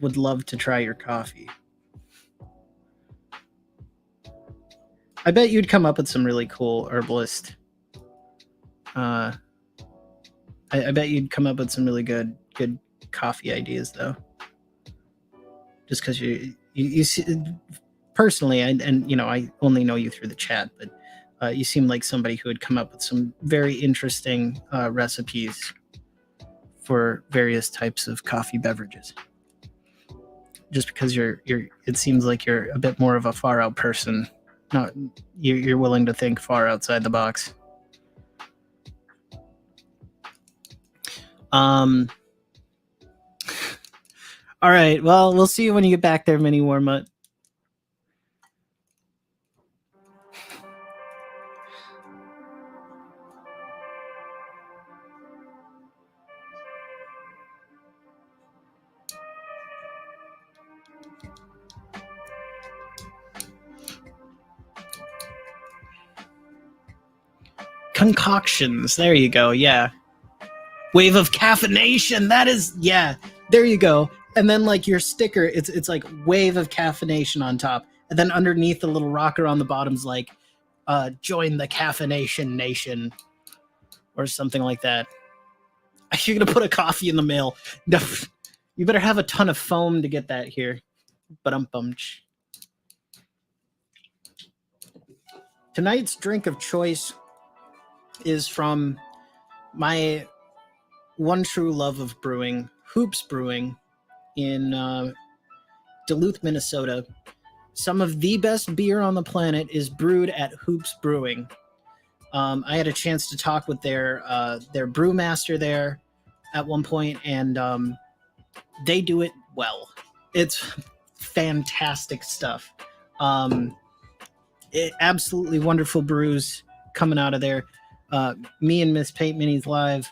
would love to try your coffee. I bet you'd come up with some really cool herbalist. I bet you'd come up with some really good coffee ideas, though. Just because you see, personally, and I only know you through the chat, but you seem like somebody who would come up with some very interesting recipes for various types of coffee beverages. Just because it seems like you're a bit more of a far out person. Not you're willing to think far outside the box. All right. Well, we'll see you when you get back there, Mini Warmut. Concoctions. There you go. Yeah. Wave of caffeination. That is, yeah. There you go. And then like your sticker, it's like wave of caffeination on top, and then underneath the little rocker on the bottom's like, join the caffeination nation, or something like that. You're gonna put a coffee in the mail. No, you better have a ton of foam to get that here. Ba-dum-bum-ch. Tonight's drink of choice is from my one true love of brewing, Hoops Brewing, in Duluth, Minnesota. Some of the best beer on the planet is brewed at Hoops Brewing. I had a chance to talk with their brewmaster there at one point, and they do it well. It's fantastic stuff. Absolutely wonderful brews coming out of there. Me and Miss Paint Minis Live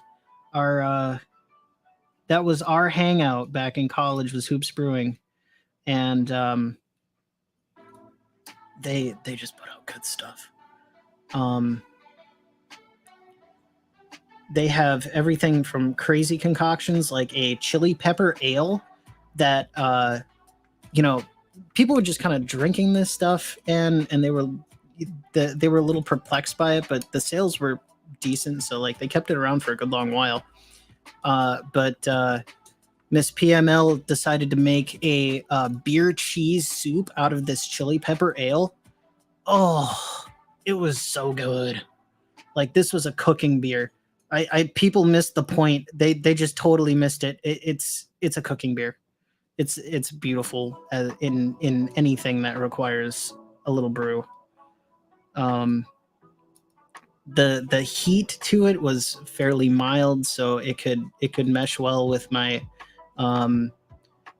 are that was our hangout back in college, was Hoops Brewing, and they just put out good stuff. they have everything from crazy concoctions like a chili pepper ale that people were just kind of drinking this stuff, and they were a little perplexed by it, but the sales were decent, so like they kept it around for a good long while. But Miss PML decided to make a beer cheese soup out of this chili pepper ale. Oh, it was so good. Like, this was a cooking beer. People missed the point. They just totally missed it. It's a cooking beer. It's beautiful in anything that requires a little brew. The heat to it was fairly mild, so it could mesh well with my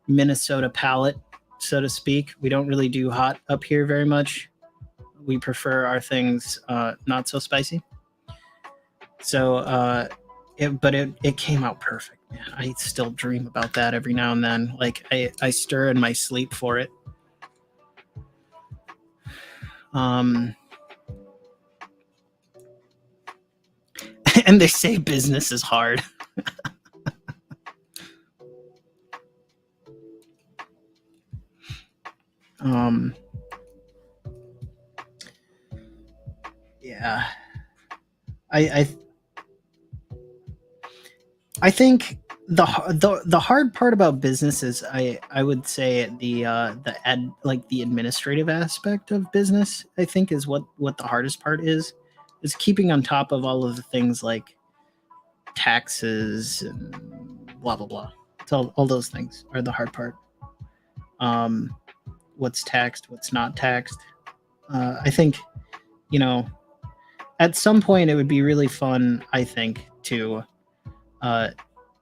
Minnesota palate, so to speak. We don't really do hot up here very much. We prefer our things not so spicy. So, it came out perfect, man. I still dream about that every now and then. Like, I stir in my sleep for it. And they say business is hard. Yeah. I think the hard part about business is I would say the administrative aspect of business, I think, is what the hardest part is keeping on top of all of the things like taxes and blah blah blah. So all those things are the hard part. What's taxed, what's not taxed. I think, at some point it would be really fun, I think, to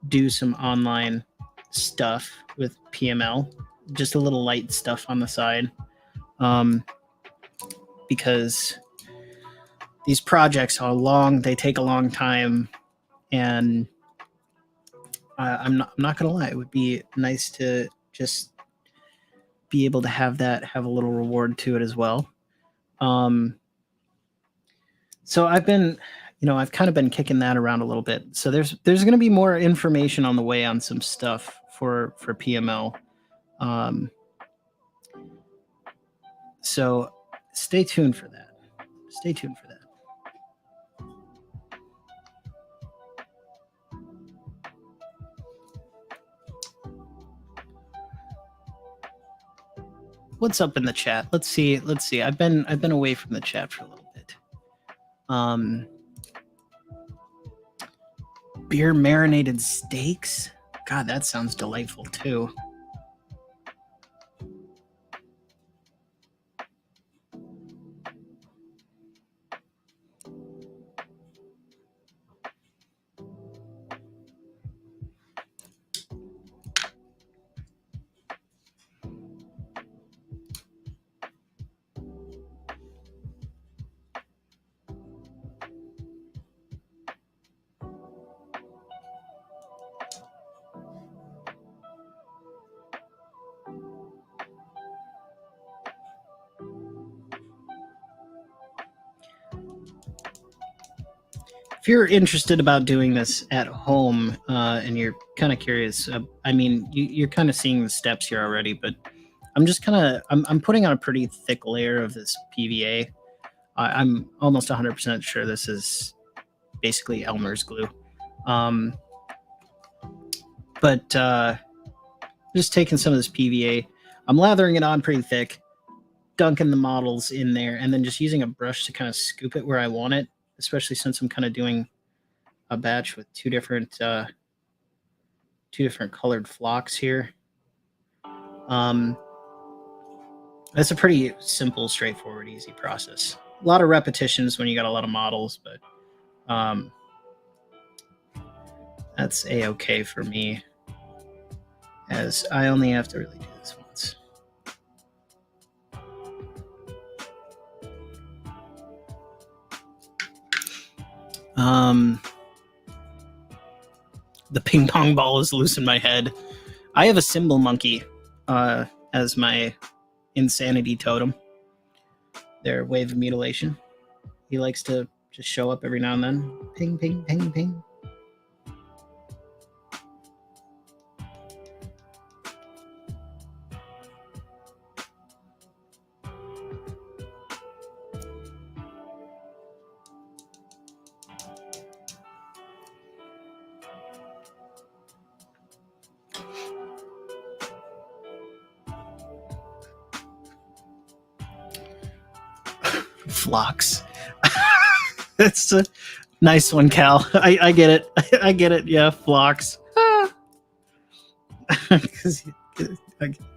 do some online stuff with PML, just a little light stuff on the side, because these projects are long, they take a long time, and I'm not gonna lie, it would be nice to just be able to have a little reward to it as well. So I've been, I've kind of been kicking that around a little bit. So there's going to be more information on the way on some stuff for PML. So stay tuned for that. Stay tuned for that. What's up in the chat? Let's see. I've been away from the chat for a little bit. Beer marinated steaks? God, that sounds delightful too. If you're interested about doing this at home and you're kind of curious, I mean, you're kind of seeing the steps here already, but I'm just I'm putting on a pretty thick layer of this PVA. I'm almost 100% sure this is basically Elmer's glue. But just taking some of this PVA, I'm lathering it on pretty thick, dunking the models in there, and then just using a brush to kind of scoop it where I want it, especially since I'm kind of doing a batch with two different colored flocks here. That's a pretty simple, straightforward, easy process. A lot of repetitions when you got a lot of models, but that's a-okay for me, as I only have to really do this once. The ping pong ball is loose in my head. I have a symbol monkey as my insanity totem. Their wave of mutilation. He likes to just show up every now and then. Ping, ping, ping, ping. Flocks. That's a nice one, Cal. I get it. I get it. Yeah, flocks.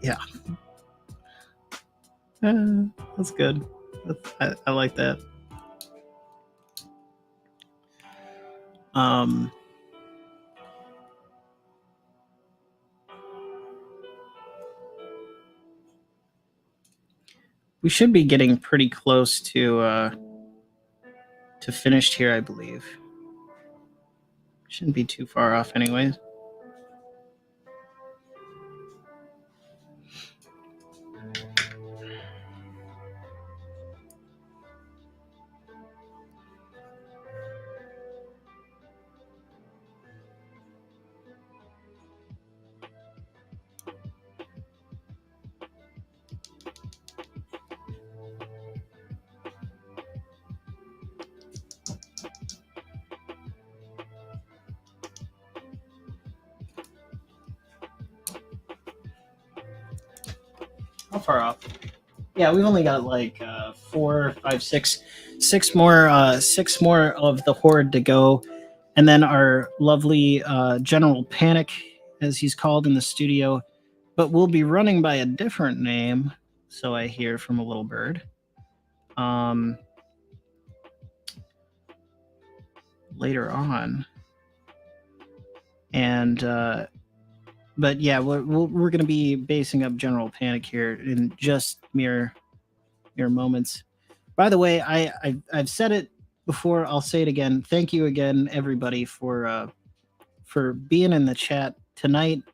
Yeah. That's good. I like that. We should be getting pretty close to finished here, I believe. Shouldn't be too far off, anyways. How far off? Yeah, we've only got like 4, 5, 6 more of the Horde to go, and then our lovely General Panic, as he's called in the studio, but we'll be running by a different name, so I hear from a little bird. Later on, and but yeah, we're going to be basing up General Panic here in just mere moments. By the way, I've said it before. I'll say it again. Thank you again, everybody, for being in the chat tonight,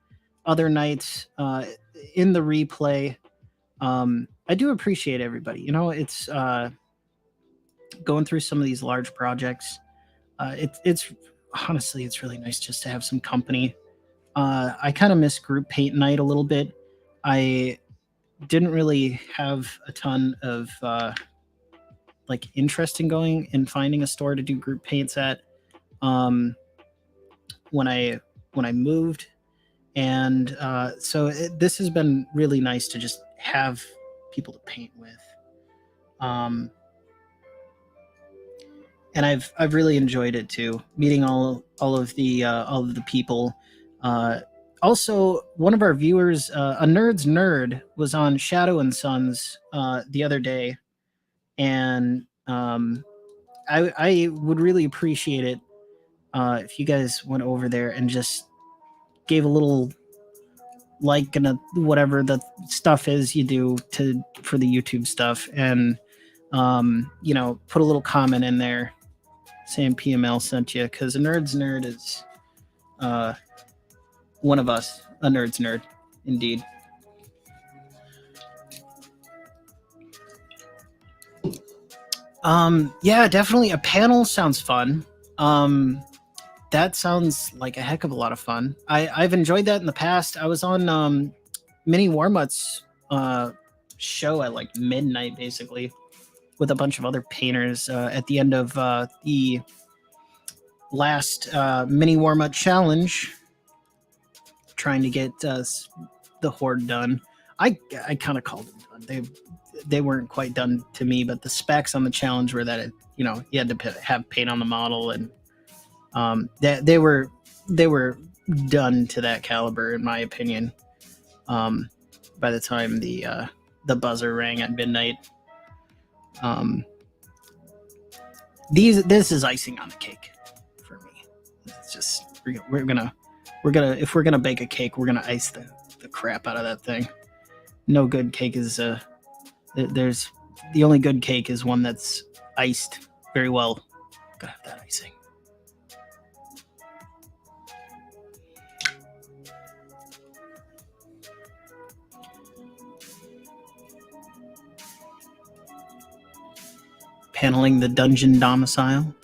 other nights, in the replay. I do appreciate everybody. You know, it's going through some of these large projects. It's honestly, it's really nice just to have some company. I kind of miss group paint night a little bit. I didn't really have a ton of like interest in going and finding a store to do group paints at when I moved, and so this has been really nice to just have people to paint with. And I've really enjoyed it too, meeting all of the people. Also, one of our viewers, a nerd's nerd, was on Shadow and Sons the other day, and I would really appreciate it if you guys went over there and just gave a little like and whatever the stuff is you do for the YouTube stuff, and you know, put a little comment in there saying PML sent you, because a nerd's nerd is one of us, a nerd's nerd, indeed. Yeah, definitely a panel sounds fun. That sounds like a heck of a lot of fun. I've enjoyed that in the past. I was on Mini Warmut's show at like midnight, basically, with a bunch of other painters at the end of the last Mini Warmut challenge, trying to get the Horde done. I kind of called it done. They weren't quite done to me, but the specs on the challenge were that it, you know, you had to have paint on the model, and they were done to that caliber, in my opinion. By the time the buzzer rang at midnight, this is icing on the cake for me. It's just we're gonna if we're gonna bake a cake, we're gonna ice the crap out of that thing. No good cake is there's the only good cake is one that's iced very well. Gotta have that icing. Paneling the dungeon domicile.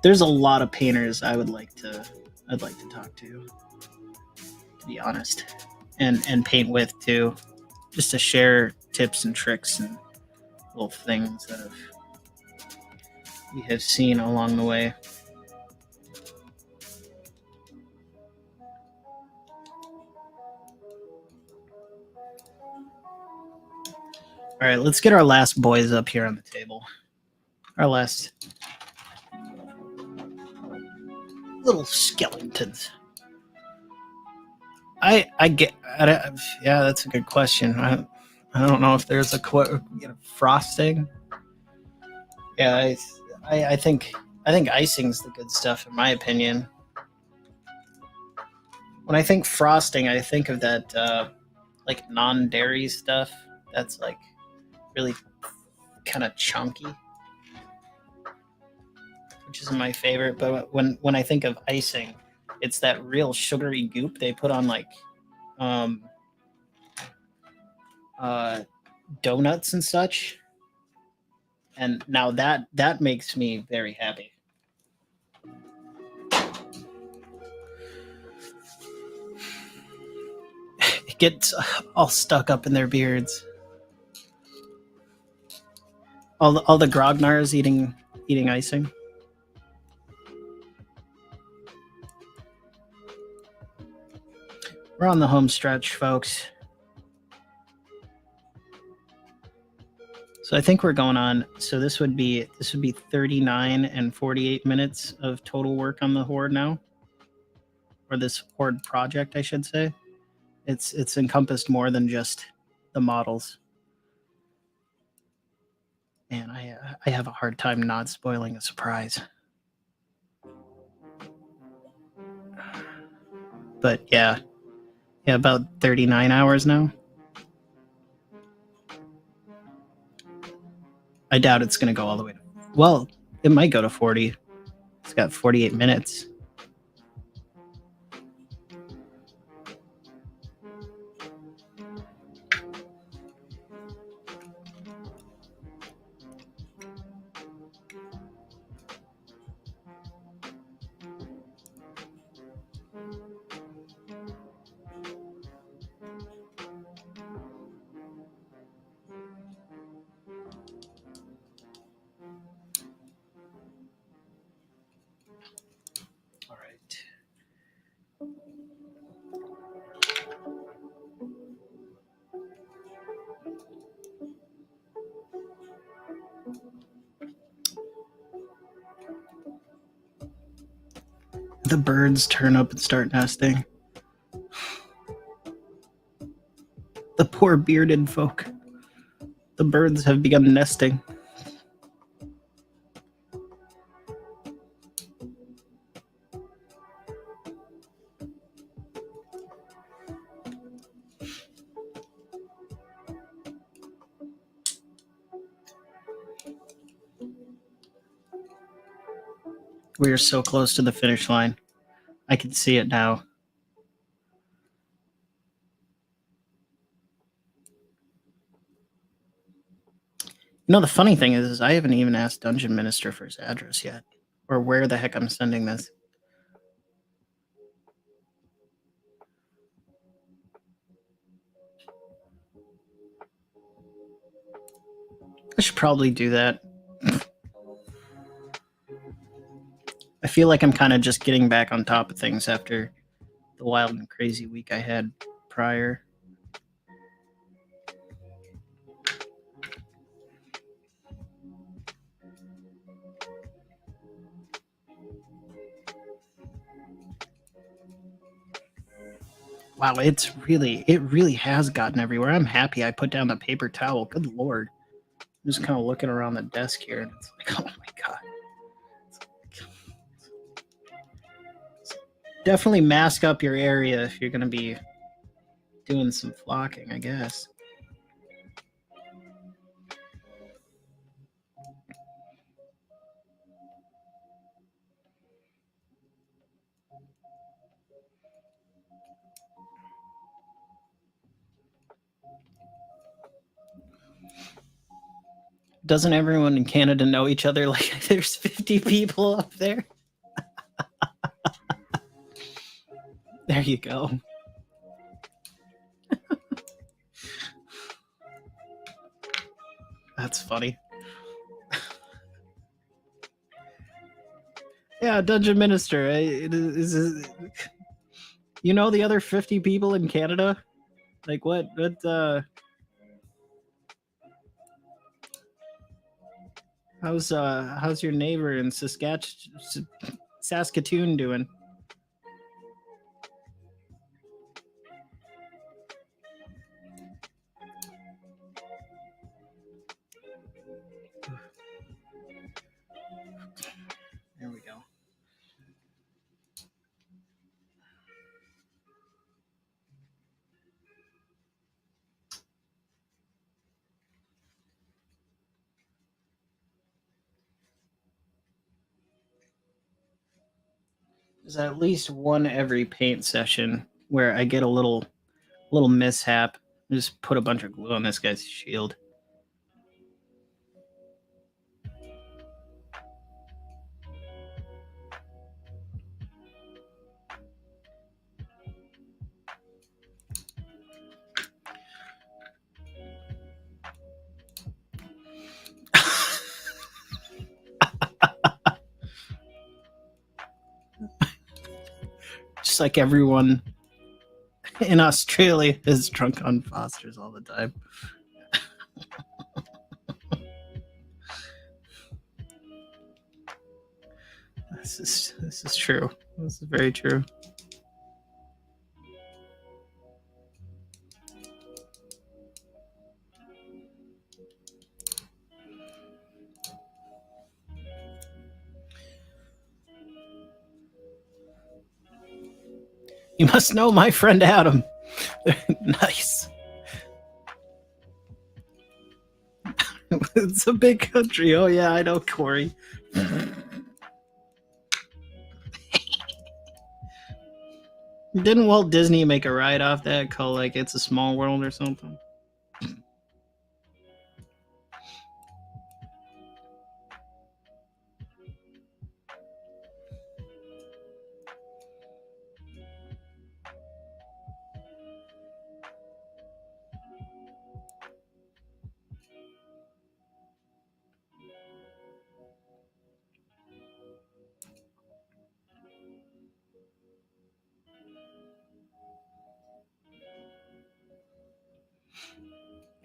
There's a lot of painters I'd like to talk to be honest, and paint with too, just to share tips and tricks and little things that we have seen along the way. All right, let's get our last boys up here on the table. Our last little skeletons. I get. Yeah, that's a good question. I don't know if there's a frosting. Yeah, I think icing's the good stuff in my opinion. When I think frosting, I think of that like non-dairy stuff. That's like really kind of chunky, which isn't my favorite. But when I think of icing, it's that real sugary goop they put on like um, donuts and such. And now that makes me very happy. It gets all stuck up in their beards. All the grognards eating icing. We're on the home stretch, folks. So I think we're going on. So this would be 39 and 48 minutes of total work on the Horde now, or this Horde project, I should say. It's encompassed more than just the models. And I have a hard time not spoiling a surprise. But yeah, about 39 hours now. I doubt it's going to go all the way to. Well, it might go to 40. It's got 48 minutes. All right. The birds turn up and start nesting. The poor bearded folk. The birds have begun nesting. We are so close to the finish line. I can see it now. You know, the funny thing is I haven't even asked Dungeon Minister for his address yet, or where the heck I'm sending this. I should probably do that. I feel like I'm kind of just getting back on top of things after the wild and crazy week I had prior. Wow, it really has gotten everywhere. I'm happy I put down the paper towel. Good lord. I'm just kind of looking around the desk here and it's like, oh my god. Definitely mask up your area if you're going to be doing some flocking, I guess. Doesn't everyone in Canada know each other? Like, there's 50 people up there. There you go. That's funny. Yeah, Dungeon Minister. You know the other 50 people in Canada? Like what How's your neighbor in Saskatoon doing? There we go. There's at least one every paint session where I get a little mishap. Just put a bunch of glue on this guy's shield. Just like everyone in Australia is drunk on Fosters all the time. This is true. This is very true. You must know my friend Adam. Nice. It's a big country. Oh yeah, I know, Corey. Didn't Walt Disney make a ride off that called like It's a Small World or something?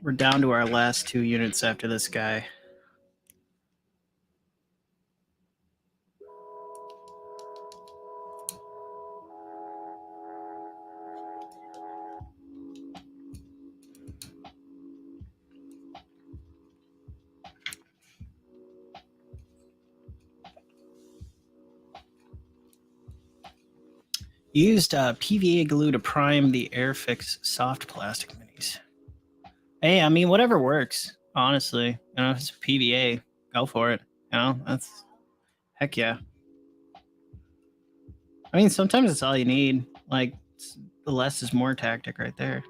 We're down to our last 2 units after this guy. Used PVA glue to prime the Airfix soft plastic minis. Hey, I mean, whatever works, honestly. You know, if it's PVA, go for it. You know, that's heck yeah. I mean, sometimes it's all you need. Like, the less is more tactic right there.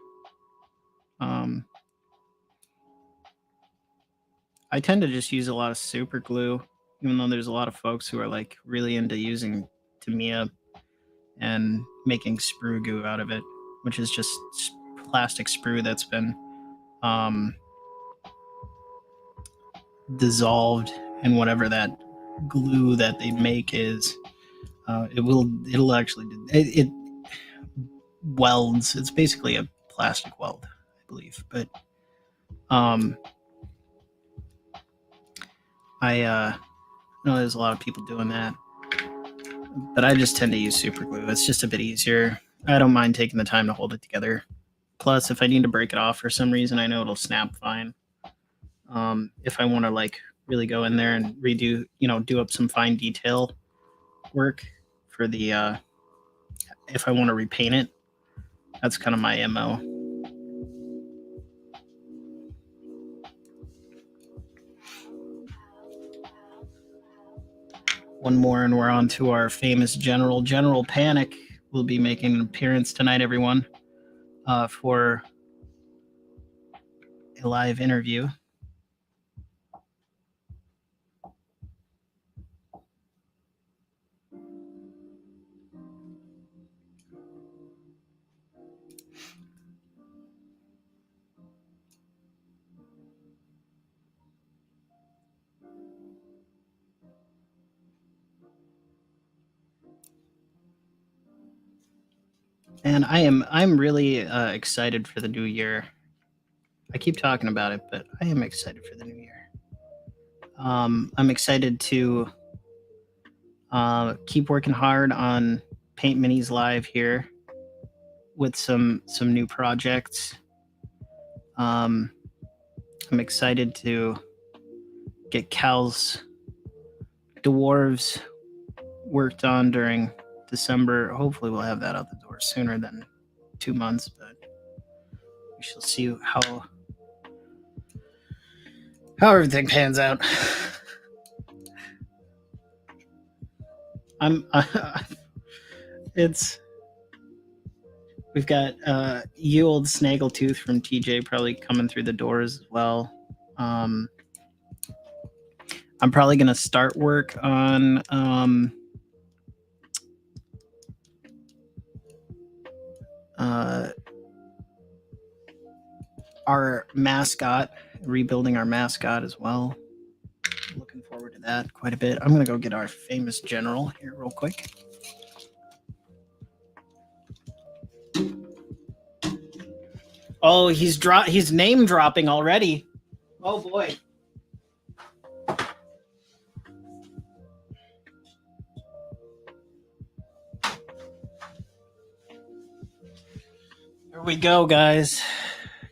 I tend to just use a lot of super glue, even though there's a lot of folks who are like really into using Tamiya and making sprue goo out of it, which is just plastic sprue that's been dissolved in whatever that glue that they make is. It'll actually it welds. It's basically a plastic weld, I believe. But I know there's a lot of people doing that, but I just tend to use super glue. It's just a bit easier. I don't mind taking the time to hold it together. Plus, if I need to break it off for some reason, I know it'll snap fine. If I want to like really go in there and redo, do up some fine detail work for the if I want to repaint it, that's kind of my MO. One more and we're on to our famous General Panic. Will be making an appearance tonight, everyone, for a live interview. And I'm really excited for the new year. I keep talking about it, but I am excited for the new year. I'm excited to keep working hard on Paint Minis Live here with some new projects. I'm excited to get Cal's dwarves worked on during December. Hopefully we'll have that out the door sooner than 2 months, but we shall see how everything pans out. We've got you old Snaggletooth from TJ probably coming through the doors as well. I'm probably gonna start work on our mascot, rebuilding our mascot as well. Looking forward to that quite a bit. I'm gonna go get our famous general here real quick. Oh, he's name dropping already. Oh boy. Here we go, guys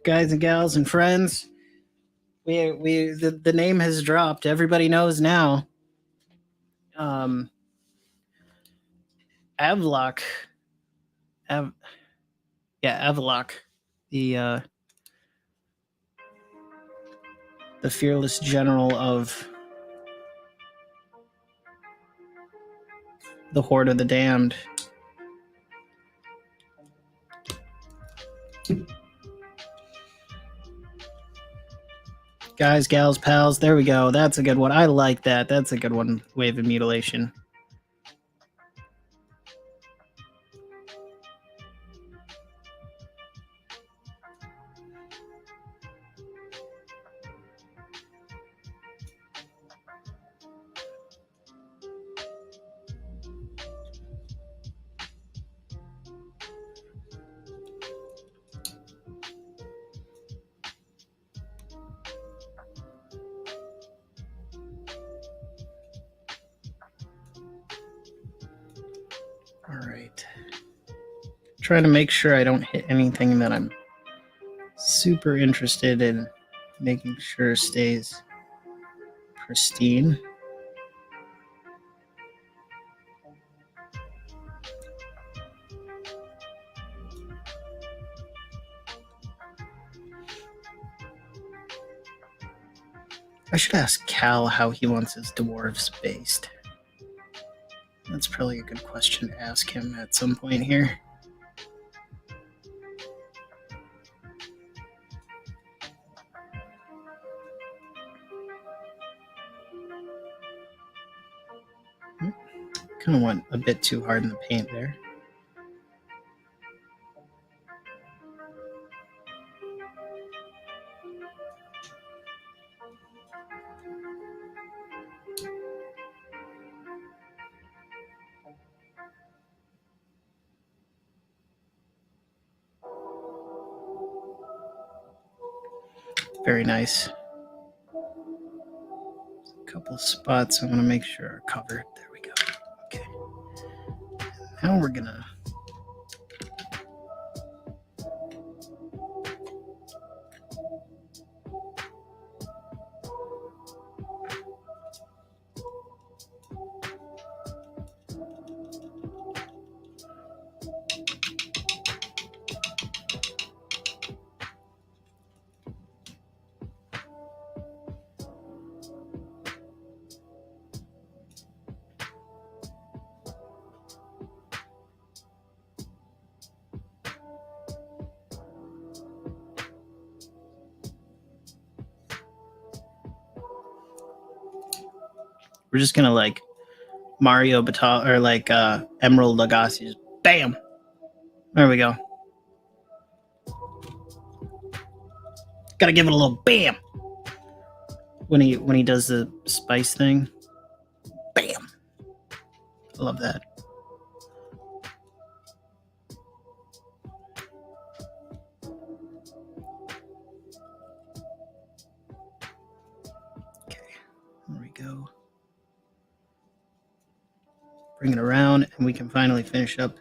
and gals and friends. The name has dropped. Everybody knows now. Avlok. Avlok, the fearless general of the Horde of the Damned. Guys, gals, pals, there we go. That's a good one. I like that. That's a good one. Wave of Mutilation. All right. Trying to make sure I don't hit anything that I'm super interested in making sure stays pristine. I should ask Cal how he wants his dwarves based. That's probably a good question to ask him at some point here. Kind of went a bit too hard in the paint there. Very nice. A couple spots I want to make sure are covered. There we go. Okay. Now we're gonna we're just gonna like Mario Batal or like Emerald Lagasse. Just bam. There we go. Gotta give it a little bam when he does the spice thing. Bam. I love that. Okay, there we go. Bring it around, and we can finally finish up.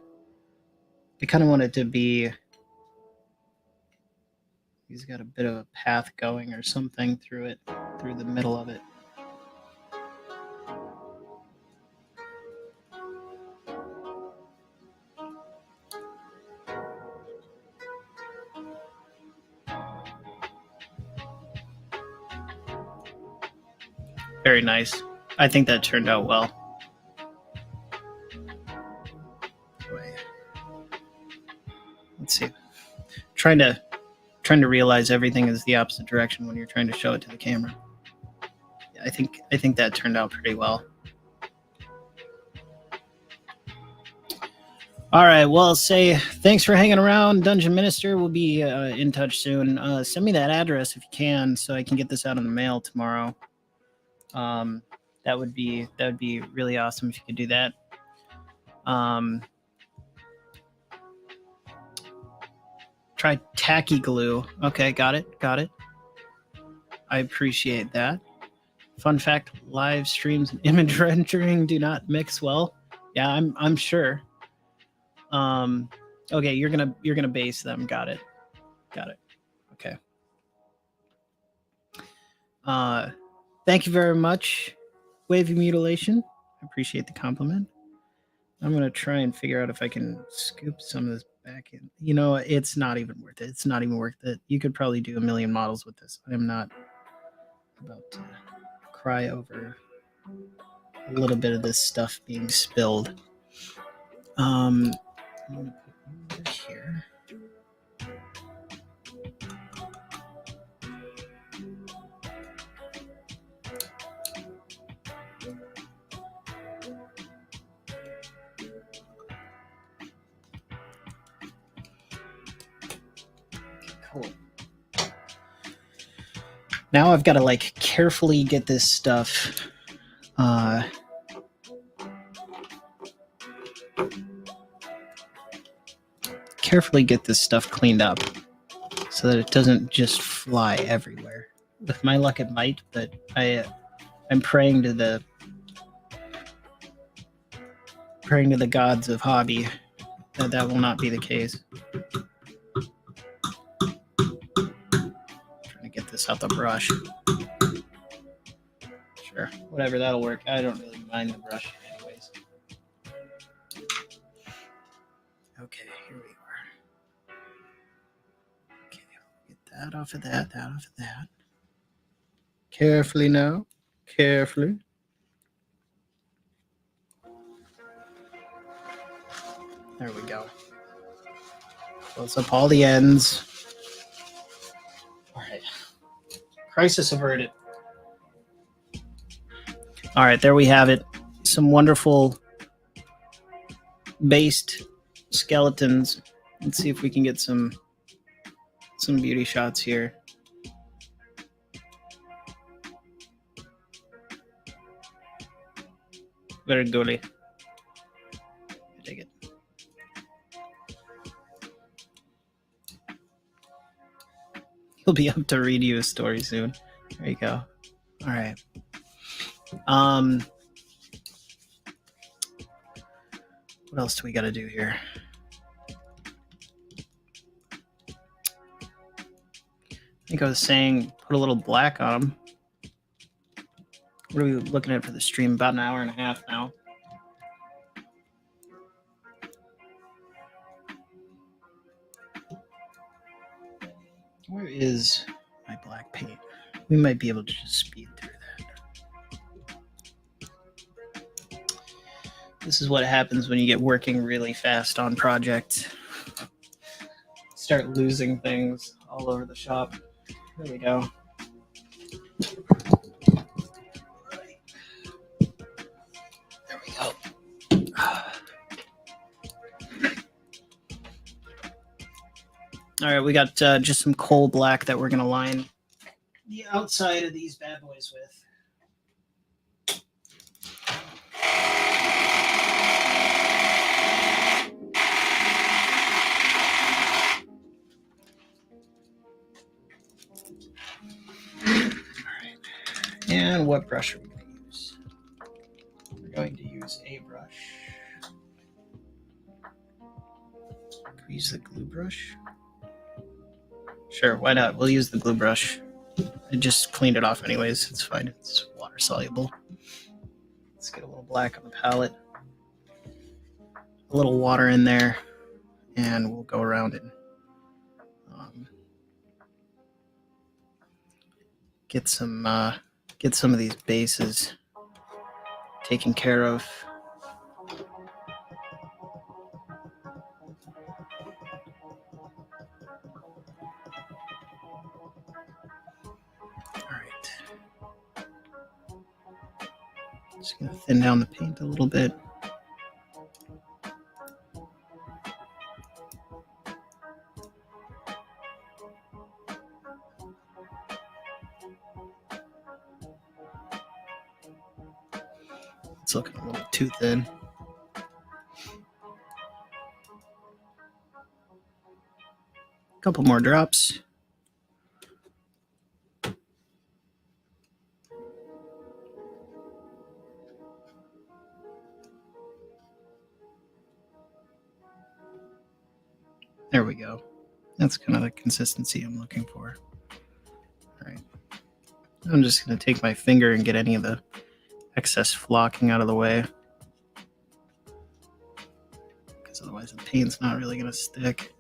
I kind of want it to be... He's got a bit of a path going or something through it, through the middle of it. Very nice. I think that turned out well. Let's see. Trying to realize everything is the opposite direction when you're trying to show it to the camera. Yeah, I think that turned out pretty well. All right. Well, say thanks for hanging around, Dungeon Minister. We'll be in touch soon. Send me that address if you can, so I can get this out in the mail tomorrow. That would be really awesome if you could do that. Try tacky glue. Okay, got it. I appreciate that. Fun fact: live streams and image rendering do not mix well. Yeah, I'm sure. Okay, you're gonna base them. Got it. Okay. Thank you very much, Wavy Mutilation. I appreciate the compliment. I'm gonna try and figure out if I can scoop some of this back in. You know, it's not even worth it. It's not even worth it. You could probably do 1 million models with this. I'm not about to cry over a little bit of this stuff being spilled. I'm gonna put over here. Cool. Now I've got to like carefully get this stuff cleaned up so that it doesn't just fly everywhere. With my luck it might, but I'm praying to the gods of hobby that will not be the case. Trying to get this out the brush. Sure, whatever, that'll work. I don't really mind the brush anyways. Okay, here we are. Okay, get that off of that, that off of that. Carefully now, carefully. There we go. Close up all the ends. All right. Crisis averted. All right, there we have it. Some wonderful based skeletons. Let's see if we can get some beauty shots here. Very goody. I dig it. He'll be up to read you a story soon. There you go. All right. What else do we got to do here? I think I was saying put a little black on them. What are we looking at for the stream? About an hour and a half now. Where is my black paint? We might be able to just speed through that. This is what happens when you get working really fast on projects. Start losing things all over the shop. There we go. There we go. All right, we got just some coal black that we're going to line the outside of these bad boys with. And what brush are we going to use? going to use a brush. Can we use the glue brush? Sure, why not? We'll use the glue brush. I just cleaned it off anyways. It's fine. It's water soluble. Let's get a little black on the palette. A little water in there, and we'll go around and get some of these bases taken care of. Just going to thin down the paint a little bit. It's looking a little too thin. A couple more drops. There we go. That's kind of the consistency I'm looking for. All right. I'm just going to take my finger and get any of the excess flocking out of the way, because otherwise the paint's not really going to stick.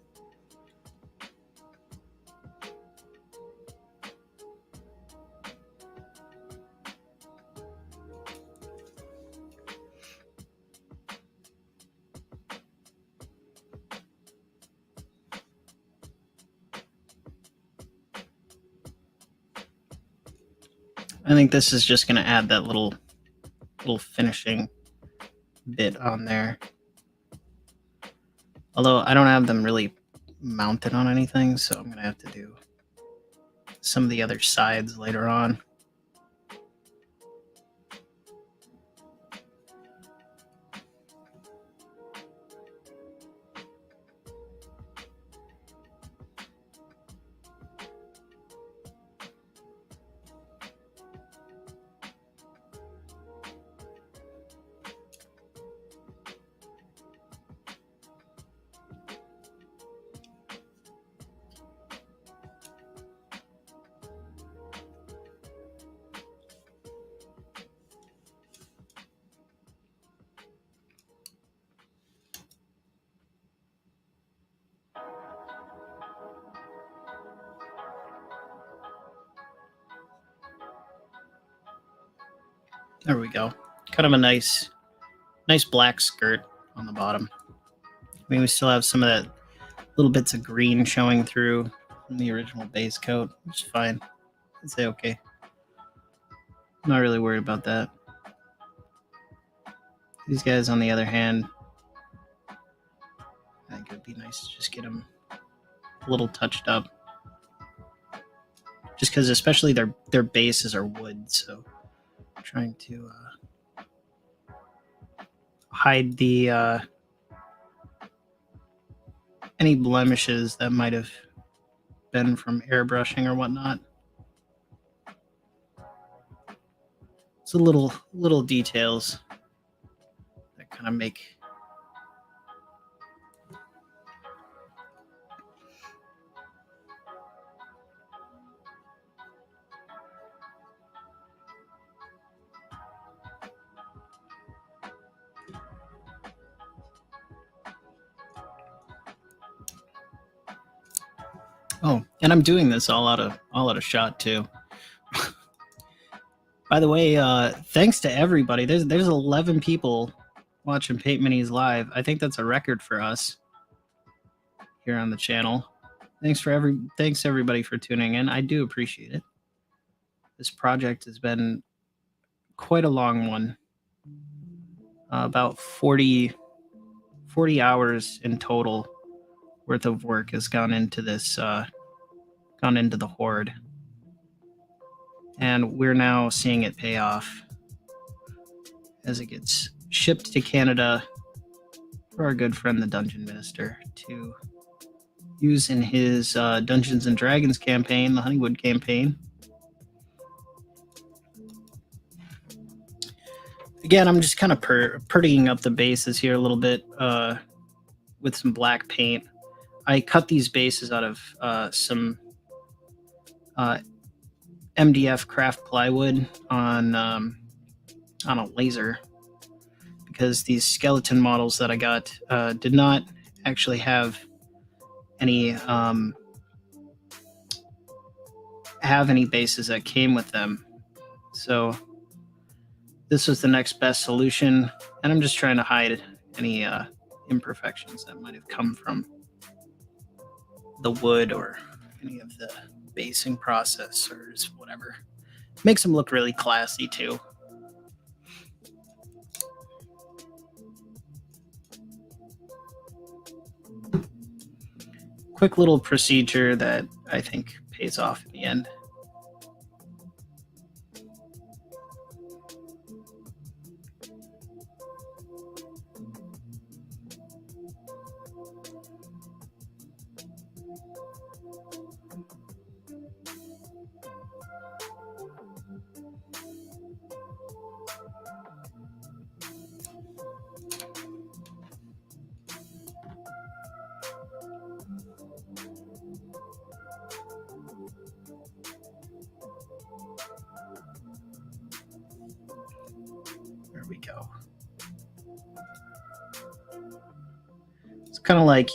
I think this is just going to add that little finishing bit on there. Although I don't have them really mounted on anything, so I'm going to have to do some of the other sides later on. There we go. Kind of a nice black skirt on the bottom. I mean, we still have some of that little bits of green showing through from the original base coat, which is fine. I'd say okay. I'm not really worried about that. These guys, on the other hand, I think it would be nice to just get them a little touched up. Just because especially their bases are wood, so I'm trying to hide the any blemishes that might have been from airbrushing or whatnot. It's a little details that kind of make Oh, and I'm doing this all out of shot too. By the way, thanks to everybody. There's 11 people watching Paint Minis live. I think that's a record for us here on the channel. Thanks everybody for tuning in. I do appreciate it. This project has been quite a long one. About 40 hours in total worth of work has gone into this, gone into the Horde. And we're now seeing it pay off as it gets shipped to Canada for our good friend, the Dungeon Minister, to use in his Dungeons and Dragons campaign, the Honeywood campaign. again, I'm just kind of prettying up the bases here a little bit with some black paint. I cut these bases out of some MDF craft plywood on a laser, because these skeleton models that I got did not actually have any bases that came with them. So this was the next best solution, and I'm just trying to hide any imperfections that might have come from the wood or any of the basing process or whatever. Makes them look really classy too. Quick little procedure that I think pays off in the end. There we go. It's kind of like,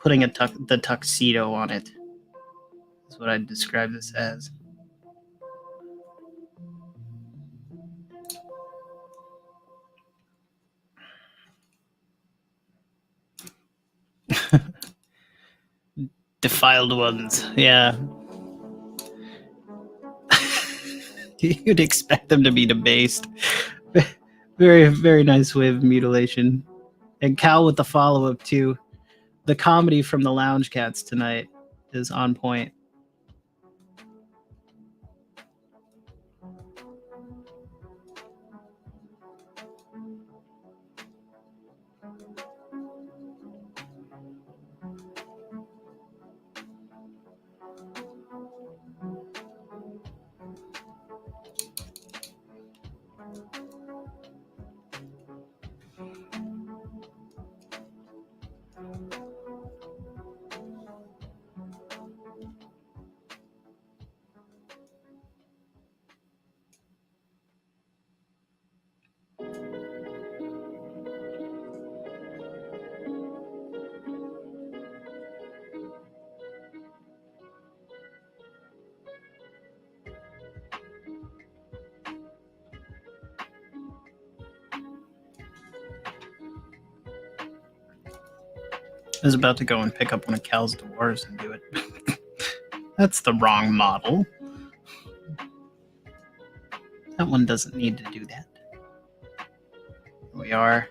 putting the tuxedo on it. That's what I'd describe this as. Defiled ones, yeah. You'd expect them to be debased. Very, very nice way of mutilation. And Cal with the follow-up too. The comedy from the Lounge Cats tonight is on point. I was about to go and pick up one of Cal's dwarves and do it. That's the wrong model. That one doesn't need to do that. Here we are.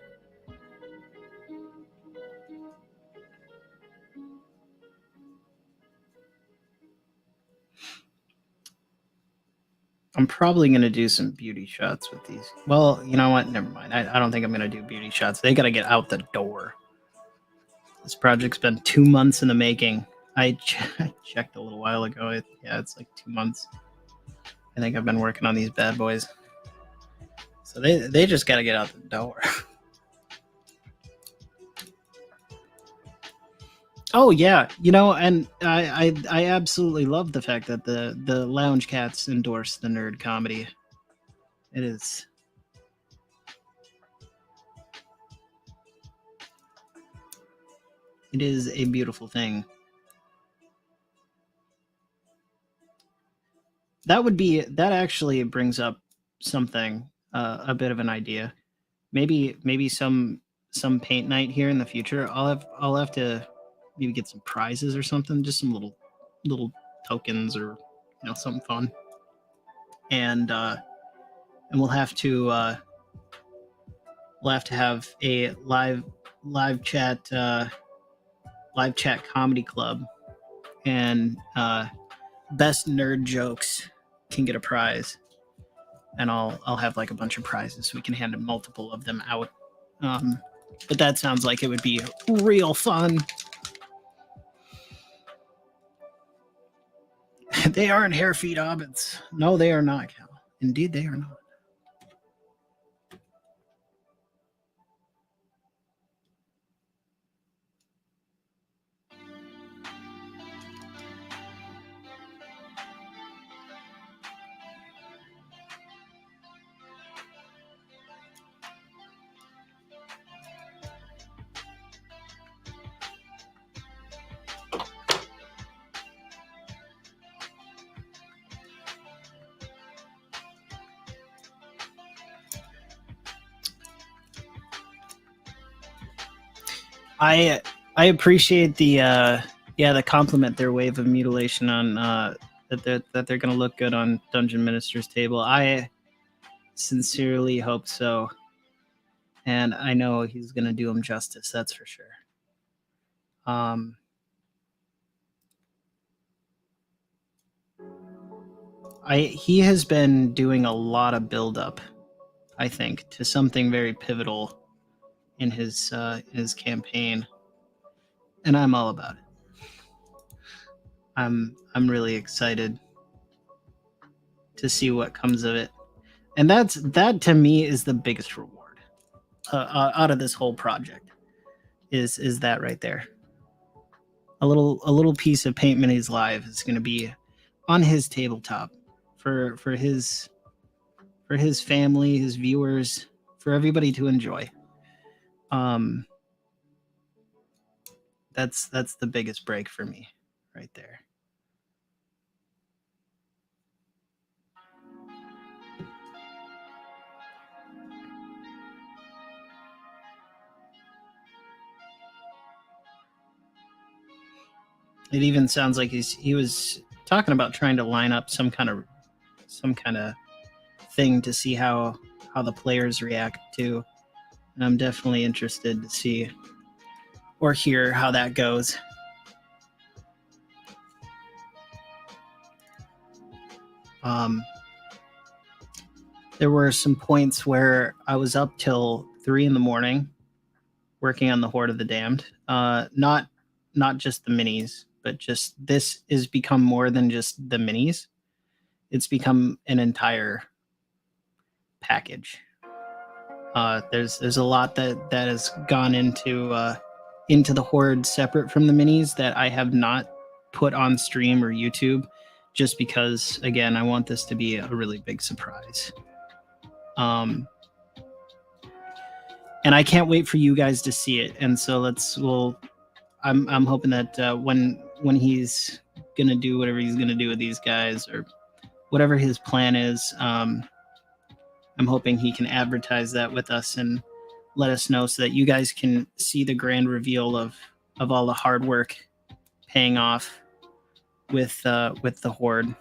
I'm probably going to do some beauty shots with these. Well, you know what? Never mind. I don't think I'm going to do beauty shots. They got to get out the door. This project's been 2 months in the making. I checked a little while ago. Yeah, it's like 2 months. I think I've been working on these bad boys. So they just got to get out the door. Oh yeah, and I absolutely love the fact that the Lounge Cats endorse the nerd comedy. It is a beautiful thing. That actually brings up something, a bit of an idea. Maybe some paint night here in the future. I'll have to maybe get some prizes or something, just some little tokens or something fun. And we'll have to have a live chat comedy club, and best nerd jokes can get a prize, and I'll have like a bunch of prizes so we can hand multiple of them out. But that sounds like it would be real fun. They aren't hair feet hobbits. No, they are not, Cal. Indeed, they are not. I appreciate the the compliment their wave of mutilation on that they're gonna look good on Dungeon Minister's table. I sincerely hope so, and I know he's gonna do them justice. That's for sure. He has been doing a lot of build up, I think, to something very pivotal in his campaign, and I'm all about it. I'm really excited to see what comes of it, and that to me is the biggest reward out of this whole project. Is that right there? A little piece of Paint Minis Live is going to be on his tabletop for his family, his viewers, for everybody to enjoy. That's the biggest break for me right there. It even sounds like he was talking about trying to line up some kind of thing to see how the players react to. And I'm definitely interested to see or hear how that goes. There were some points where I was up till 3 a.m. working on the Horde of the Damned. Not just the minis, but just this has become more than just the minis. It's become an entire package. There's a lot that has gone into the Horde separate from the minis that I have not put on stream or YouTube, just because again I want this to be a really big surprise. And I can't wait for you guys to see it. And so I'm hoping that when he's gonna do whatever he's gonna do with these guys or whatever his plan is, I'm hoping he can advertise that with us and let us know so that you guys can see the grand reveal of all the hard work paying off with the Horde.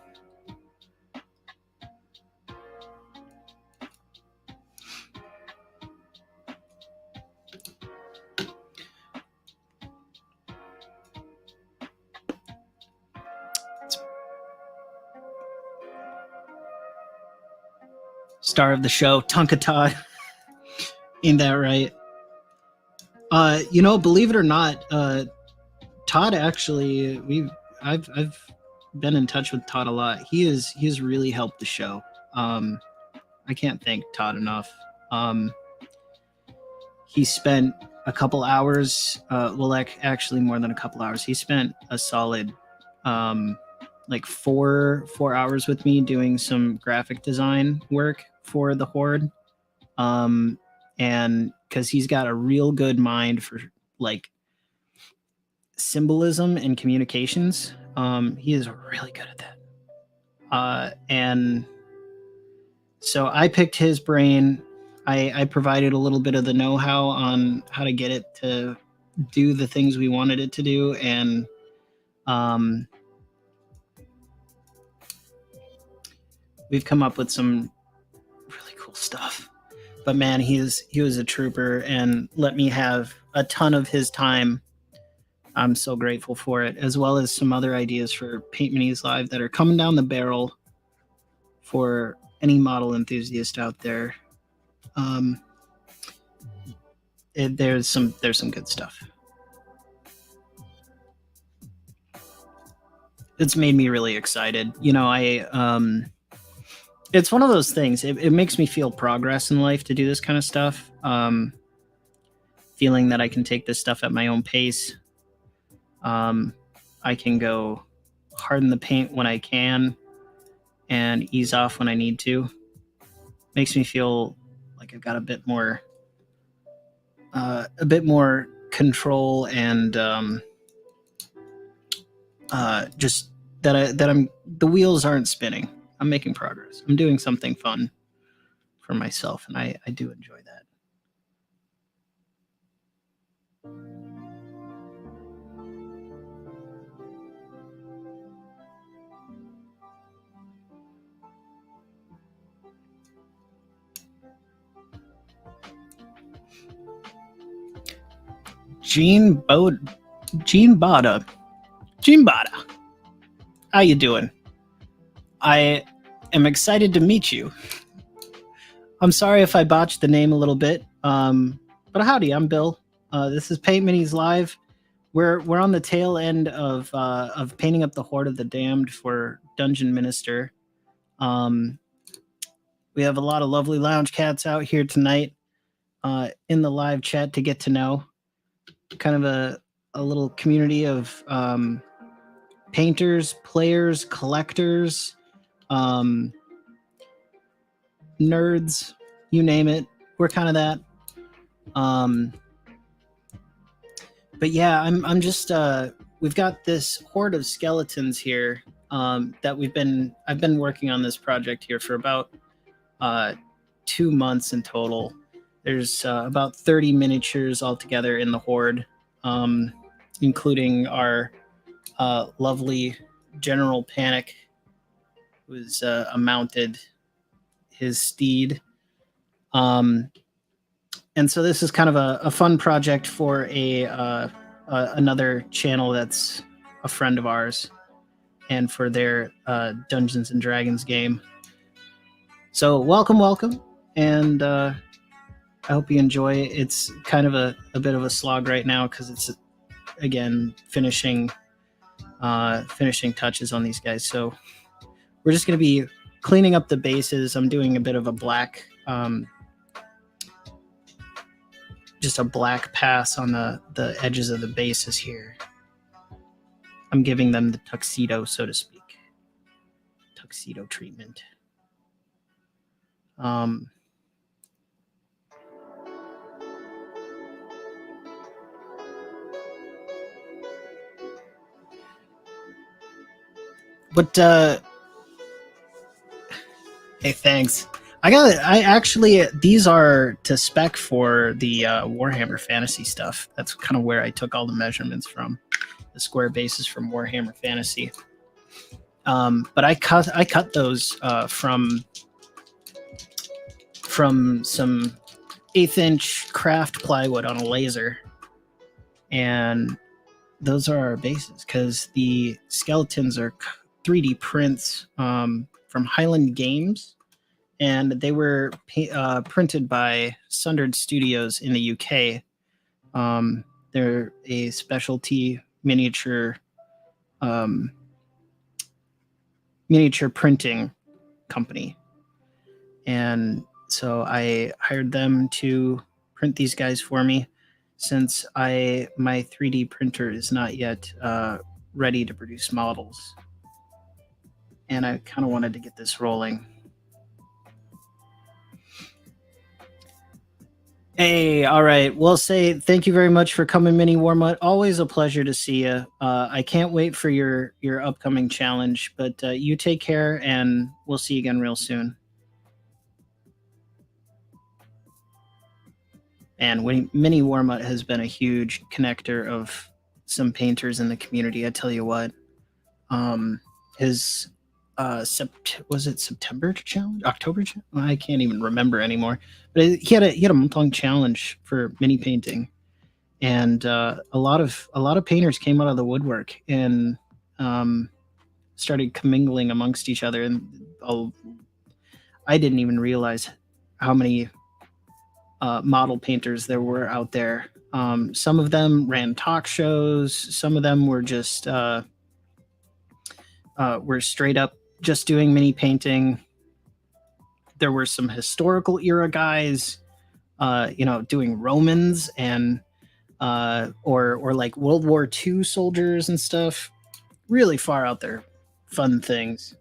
Star of the show, Tonka Todd. Ain't that right? Believe it or not, Todd actually I've been in touch with Todd a lot. He has really helped the show. I can't thank Todd enough. He spent a couple hours, actually more than a couple hours. He spent a solid 4 hours with me doing some graphic design work for the Horde. And because he's got a real good mind for symbolism and communications. He is really good at that. And so I picked his brain. I provided a little bit of the know-how on how to get it to do the things we wanted it to do, and we've come up with some really cool stuff. But man, he was a trooper and let me have a ton of his time. I'm so grateful for it, as well as some other ideas for Paint Minis Live that are coming down the barrel for any model enthusiast out there. There's some good stuff. It's made me really excited. It's one of those things. It makes me feel progress in life to do this kind of stuff. Feeling that I can take this stuff at my own pace. I can go harden the paint when I can and ease off when I need to. Makes me feel like I've got a bit more control and just that I'm the wheels aren't spinning. I'm making progress. I'm doing something fun for myself, and I do enjoy that. Gene Bada. How you doing? I am excited to meet you. I'm sorry if I botched the name a little bit. But howdy, I'm Bill. This is Paint Minis Live. We're on the tail end of painting up the Horde of the Damned for Dungeon Minister. We have a lot of lovely lounge cats out here tonight in the live chat to get to know. Kind of a little community of painters, players, collectors, nerds, you name it. We're kind of that. But yeah, I'm just we've got this horde of skeletons here that I've been working on this project here for about 2 months in total. There's about 30 miniatures altogether in the horde, including our lovely General Panic, who's mounted his steed. And so this is kind of a fun project for another channel that's a friend of ours, and for their Dungeons and Dragons game. So welcome, and I hope you enjoy. It's kind of a bit of a slog right now because it's, again, finishing touches on these guys. So we're just going to be cleaning up the bases. I'm doing a bit of a black, just a black pass on the edges of the bases here. I'm giving them the tuxedo, so to speak. Tuxedo treatment. But hey, thanks. These are to spec for the Warhammer Fantasy stuff. That's kind of where I took all the measurements from, the square bases from Warhammer Fantasy. But I cut those from some 1/8-inch craft plywood on a laser, and those are our bases because the skeletons are 3D prints from Highland Games, and they were printed by Sundered Studios in the UK. They're a specialty miniature printing company, and so I hired them to print these guys for me, since my 3D printer is not yet ready to produce models, and I kind of wanted to get this rolling. Hey, all right. Well, say thank you very much for coming, Mini Warmut. Always a pleasure to see you. I can't wait for your upcoming challenge, but you take care, and we'll see you again real soon. And Mini Warmut has been a huge connector of some painters in the community. I tell you what, his was it September challenge, October challenge? I can't even remember anymore. But he had a month-long challenge for mini painting, and a lot of painters came out of the woodwork and started commingling amongst each other. And I didn't even realize how many model painters there were out there. Some of them ran talk shows. Some of them were just were straight up just doing mini painting. There were some historical era guys, doing Romans and or like World War II soldiers and stuff. Really far out there, fun things.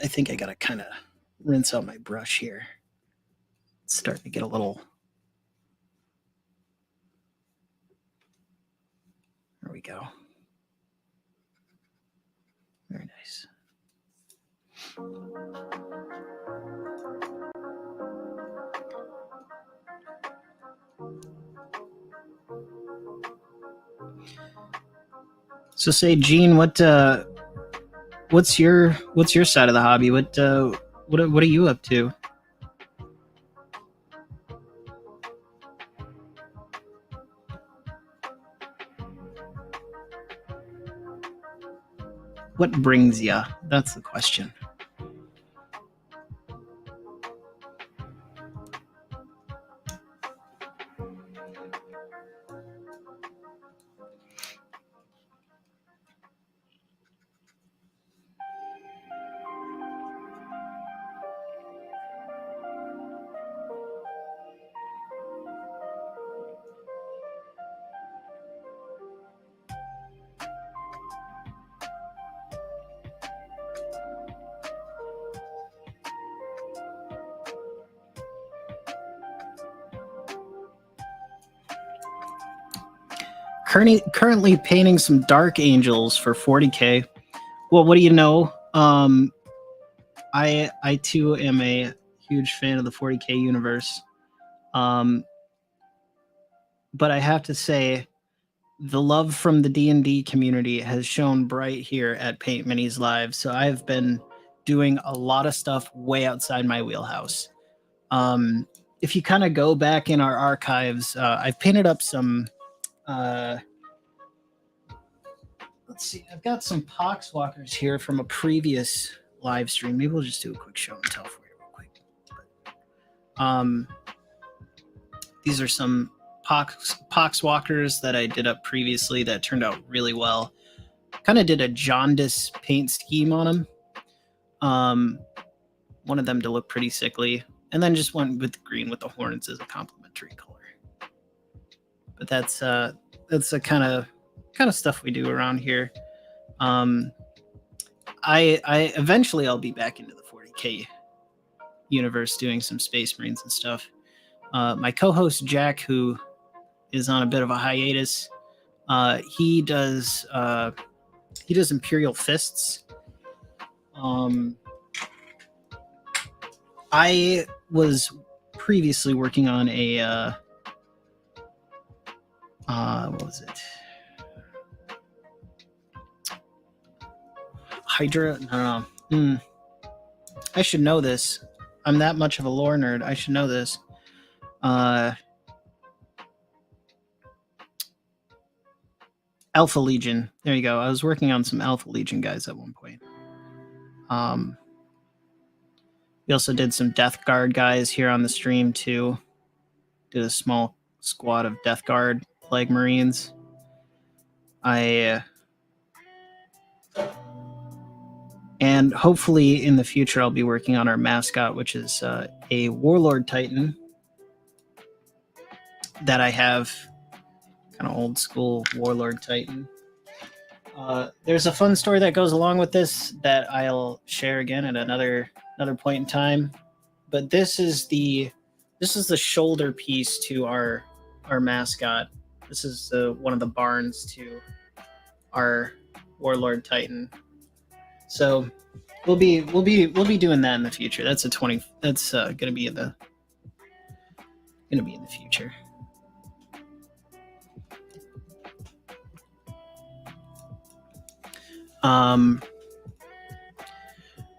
I think I gotta kind of rinse out my brush here. It's starting to get a little. There we go. Very nice. So say, Gene, what what's your side of the hobby? What are you up to? What brings ya? That's the question. Currently painting some Dark Angels for 40K. Well, what do you know? I too am a huge fan of the 40K universe. But I have to say, the love from the D&D community has shown bright here at Paint Minis Live. So I've been doing a lot of stuff way outside my wheelhouse. If you kind of go back in our archives, I've painted up some. Let's see. I've got some Poxwalkers here from a previous live stream. Maybe we'll just do a quick show and tell for you real quick. These are some Poxwalkers that I did up previously that turned out really well. Kind of did a jaundice paint scheme on them. One of them to look pretty sickly, and then just went with the green with the horns as a complementary color. But that's the kind of stuff we do around here. I eventually I'll be back into the 40K universe doing some Space Marines and stuff. My co-host Jack, who is on a bit of a hiatus, he does Imperial Fists. I was previously working on a what was it? Hydra? No. I should know this. I'm that much of a lore nerd. I should know this. Alpha Legion. There you go. I was working on some Alpha Legion guys at one point. We also did some Death Guard guys here on the stream too. Did a small squad of Death Guard Plague Marines. And hopefully in the future I'll be working on our mascot, which is a Warlord Titan that I have. Kind of old school Warlord Titan. There's a fun story that goes along with this that I'll share again at another point in time. But this is the shoulder piece to our mascot. This is one of the barns to our Warlord Titan. So we'll be doing that in the future. That's gonna be in the future.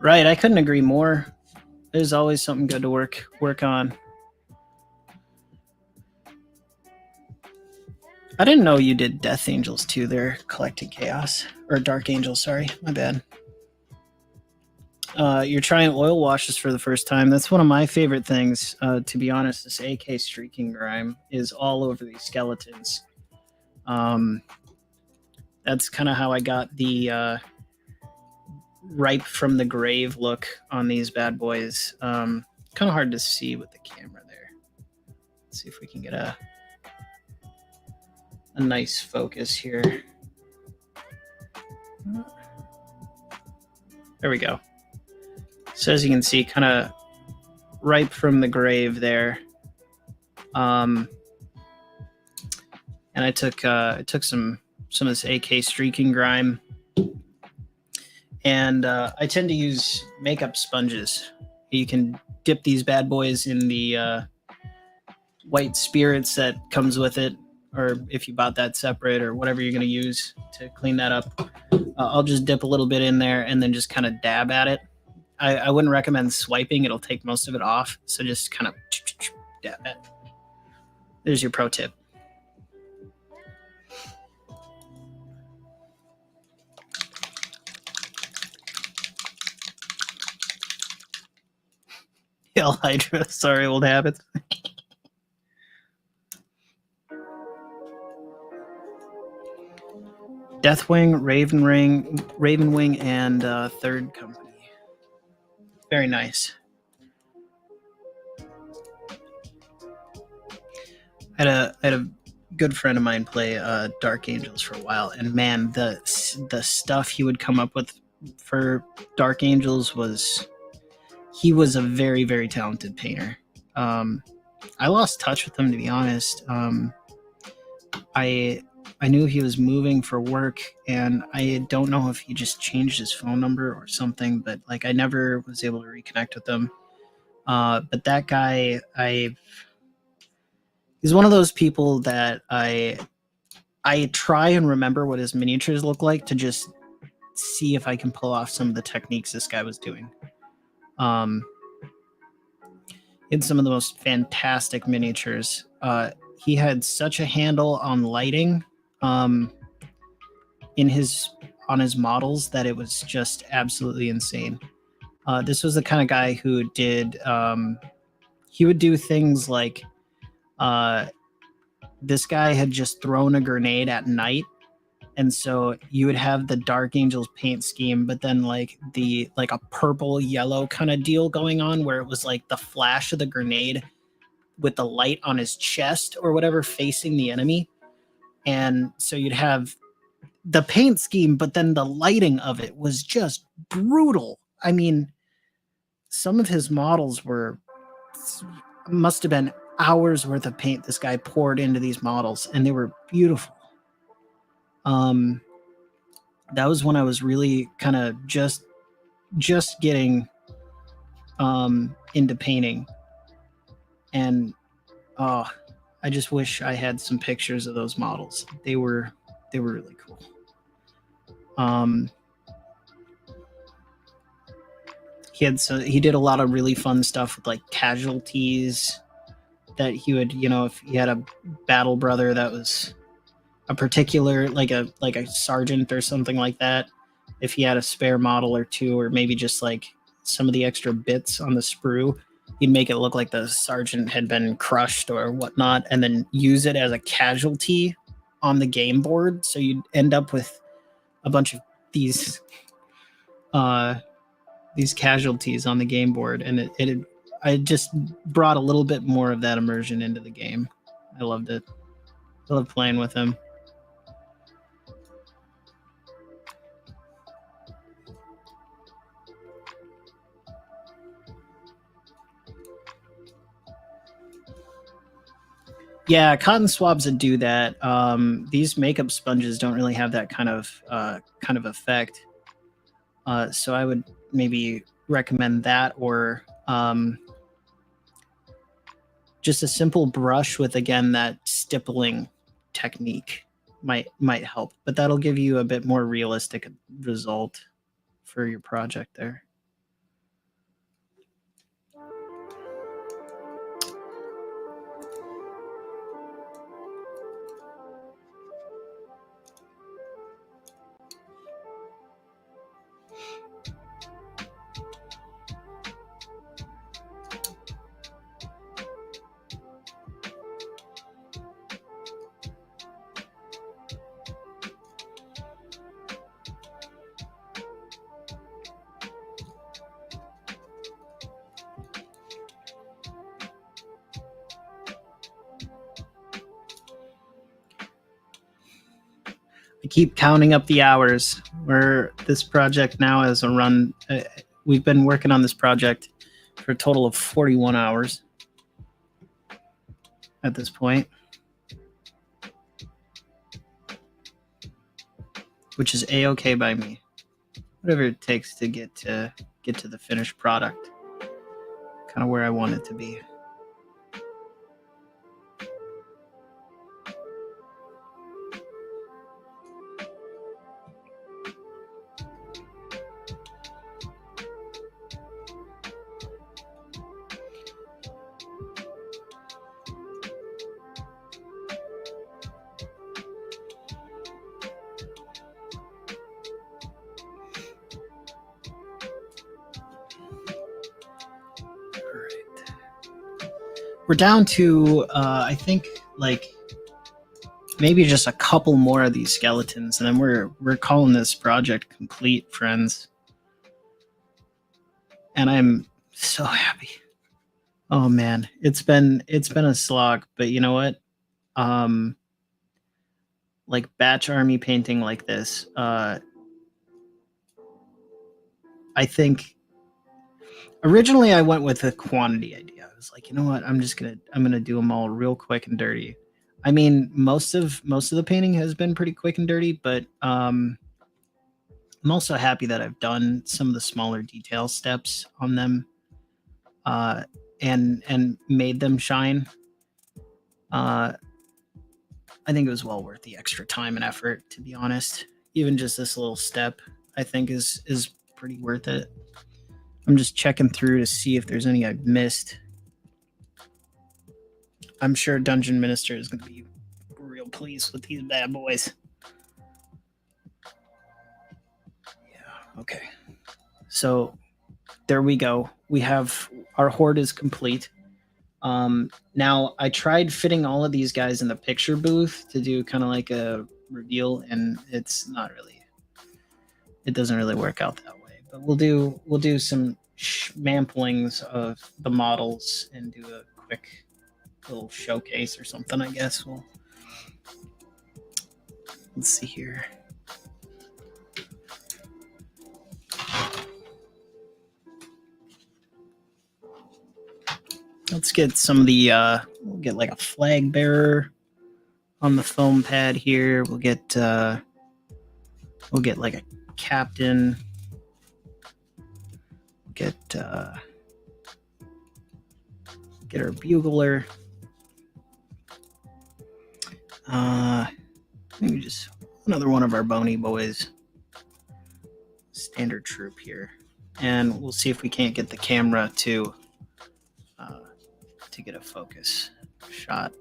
Right, I couldn't agree more. There's always something good to work on. I didn't know you did Death Angels too. They're collecting chaos. Or Dark Angels, sorry. My bad. You're trying oil washes for the first time. That's one of my favorite things, to be honest. This AK streaking grime is all over these skeletons. That's kind of how I got the ripe from the grave look on these bad boys. Kind of hard to see with the camera there. Let's see if we can get a nice focus here. There we go. So as you can see, kind of ripe from the grave there. And I took some of this AK streaking grime, and I tend to use makeup sponges. You can dip these bad boys in the white spirits that comes with it, or if you bought that separate, or whatever you're going to use to clean that up. I'll just dip a little bit in there and then just kind of dab at it. I wouldn't recommend swiping. It'll take most of it off. So just kind of dab it. There's your pro tip. Hail Hydra. Sorry, old habits. Deathwing, Ravenwing, and Third Company. Very nice. I had a good friend of mine play Dark Angels for a while, and man, the stuff he would come up with for Dark Angels was, he was a very, very talented painter. I lost touch with him, to be honest. I knew he was moving for work, and I don't know if he just changed his phone number or something, but like I never was able to reconnect with him. But that guy, he's one of those people that I try and remember what his miniatures look like to just see if I can pull off some of the techniques this guy was doing. He had some of the most fantastic miniatures. He had such a handle on lighting on his models that it was just absolutely insane. This was the kind of guy who did he would do things like this guy had just thrown a grenade at night, and so you would have the Dark Angels paint scheme, but then like a purple yellow kind of deal going on where it was like the flash of the grenade with the light on his chest or whatever facing the enemy. And so you'd have the paint scheme, but then the lighting of it was just brutal. I mean, some of his models must have been hours worth of paint this guy poured into these models, and they were beautiful. That was when I was really kind of just getting into painting, and I just wish I had some pictures of those models. They were really cool. He did a lot of really fun stuff with like casualties that he would, if he had a battle brother that was a particular like a sergeant or something like that, if he had a spare model or two, or maybe just like some of the extra bits on the sprue, he'd make it look like the sergeant had been crushed or whatnot, and then use it as a casualty on the game board. So you'd end up with a bunch of these casualties on the game board, and I just brought a little bit more of that immersion into the game. I loved it. I love playing with him. Yeah, cotton swabs that do that. These makeup sponges don't really have that kind of effect. So I would maybe recommend that, or just a simple brush with, again, that stippling technique might help. But that'll give you a bit more realistic result for your project there. I keep counting up the hours where this project now has a run. We've been working on this project for a total of 41 hours at this point, which is a-okay by me. Whatever it takes to get to the finished product, kind of where I want it to be. down to I think like maybe just a couple more of these skeletons, and then we're calling this project complete, friends. And I'm so happy. Oh man, it's been a slog, but you know what? Like batch army painting like this, I think originally I went with a quantity idea. I was like, you know what? I'm gonna do them all real quick and dirty. I mean, most of the painting has been pretty quick and dirty, but I'm also happy that I've done some of the smaller detail steps on them, and made them shine. I think it was well worth the extra time and effort, to be honest. Even just this little step, I think is pretty worth it. I'm just checking through to see if there's any I've missed. I'm sure Dungeon Minister is going to be real pleased with these bad boys. Yeah, okay. So there we go. We have our horde is complete. Now I tried fitting all of these guys in the picture booth to do kind of like a reveal, and it doesn't really work out that way. But we'll do some schmamplings of the models and do a quick little showcase or something, I guess. Let's see here. Let's get some of the we'll get like a flag bearer on the foam pad here. We'll get like a captain. Get our bugler. Maybe just another one of our bony boys. Standard troop here. And we'll see if we can't get the camera to get a focus shot.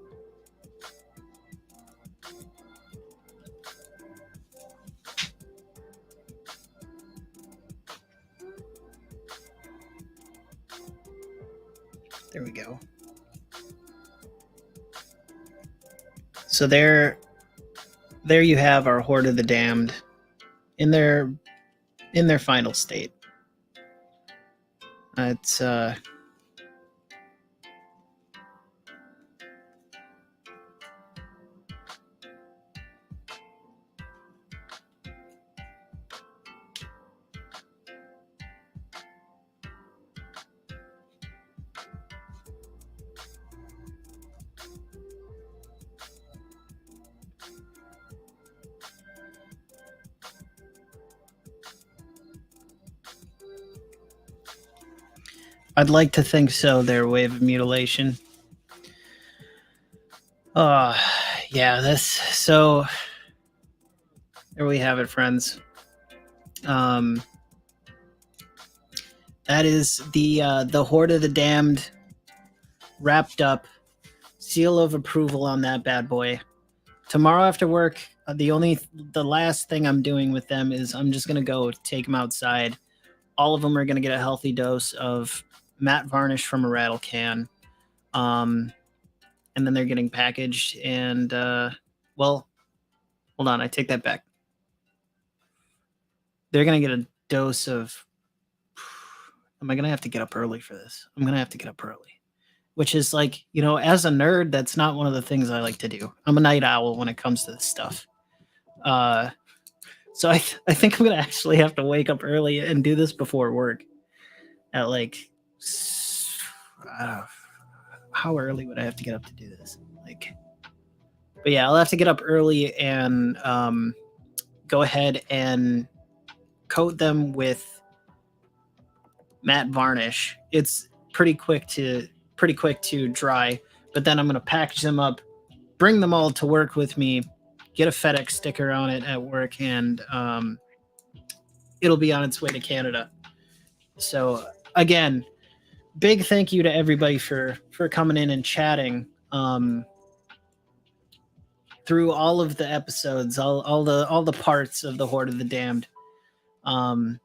There we go. So there you have our Horde of the Damned in their final state. It's I'd like to think so, their wave of mutilation. Yeah, so there we have it, friends. That is the Horde of the Damned wrapped up. Seal of approval on that bad boy. Tomorrow after work, the last thing I'm doing with them is I'm just gonna go take them outside. All of them are gonna get a healthy dose of matte varnish from a rattle can, and then they're getting packaged. And well, hold on, I take that back. They're gonna get a dose of. Am I gonna have to get up early for this? I'm gonna have to get up early, which is like, you know, as a nerd, that's not one of the things I like to do. I'm a night owl when it comes to this stuff. So I think I'm gonna actually have to wake up early and do this before work. At like, how early would I have to get up to do this? Like, but yeah, I'll have to get up early and go ahead and coat them with matte varnish. It's pretty quick to dry, but then I'm gonna package them up, bring them all to work with me, get a FedEx sticker on it at work, and it'll be on its way to Canada. So again, big thank you to everybody for coming in and chatting through all of the episodes, all the parts of the Horde of the Damned. I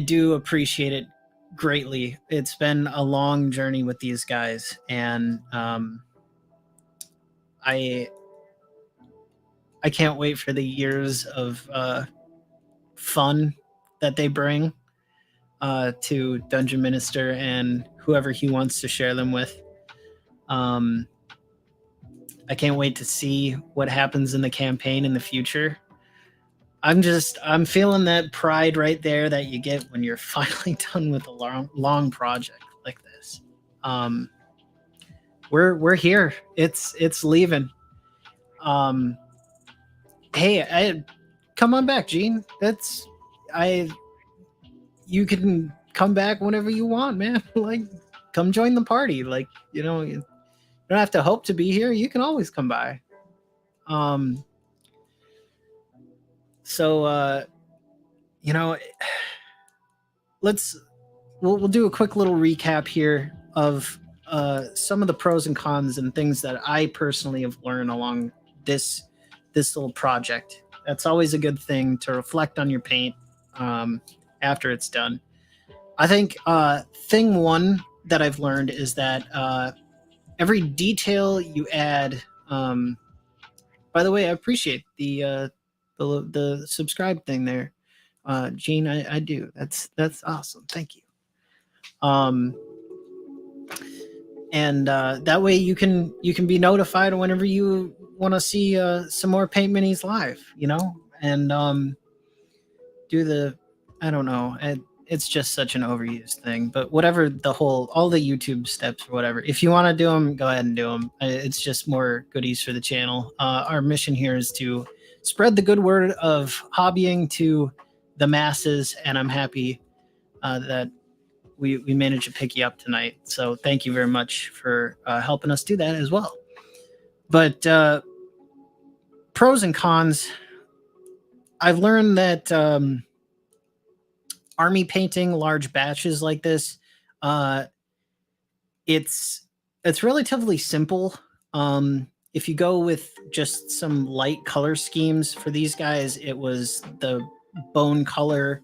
do appreciate it greatly. It's been a long journey with these guys, and I can't wait for the years of fun that they bring to Dungeon Minister and whoever he wants to share them with. I can't wait to see what happens in the campaign in the future. I'm feeling that pride right there that you get when you're finally done with a long project like this. We're here. It's leaving. Hey, come on back, Gene. You can come back whenever you want, man. Like, come join the party. Like, you don't have to hope to be here. You can always come by. So we'll do a quick little recap here of some of the pros and cons and things that I personally have learned along this little project. That's always a good thing to reflect on your paint after it's done. I think thing one that I've learned is that every detail you add. By the way, I appreciate the subscribe thing there, Gene. I do. That's awesome. Thank you. And that way you can be notified whenever you want to see some more paint minis live, and do the, I don't know, it's just such an overused thing, but whatever, all the YouTube steps or whatever, if you want to do them, go ahead and do them. It's just more goodies for the channel. Our mission here is to spread the good word of hobbying to the masses, and I'm happy that we managed to pick you up tonight. So thank you very much for helping us do that as well. But pros and cons, I've learned that army painting large batches like this, it's relatively simple. If you go with just some light color schemes for these guys, it was the bone color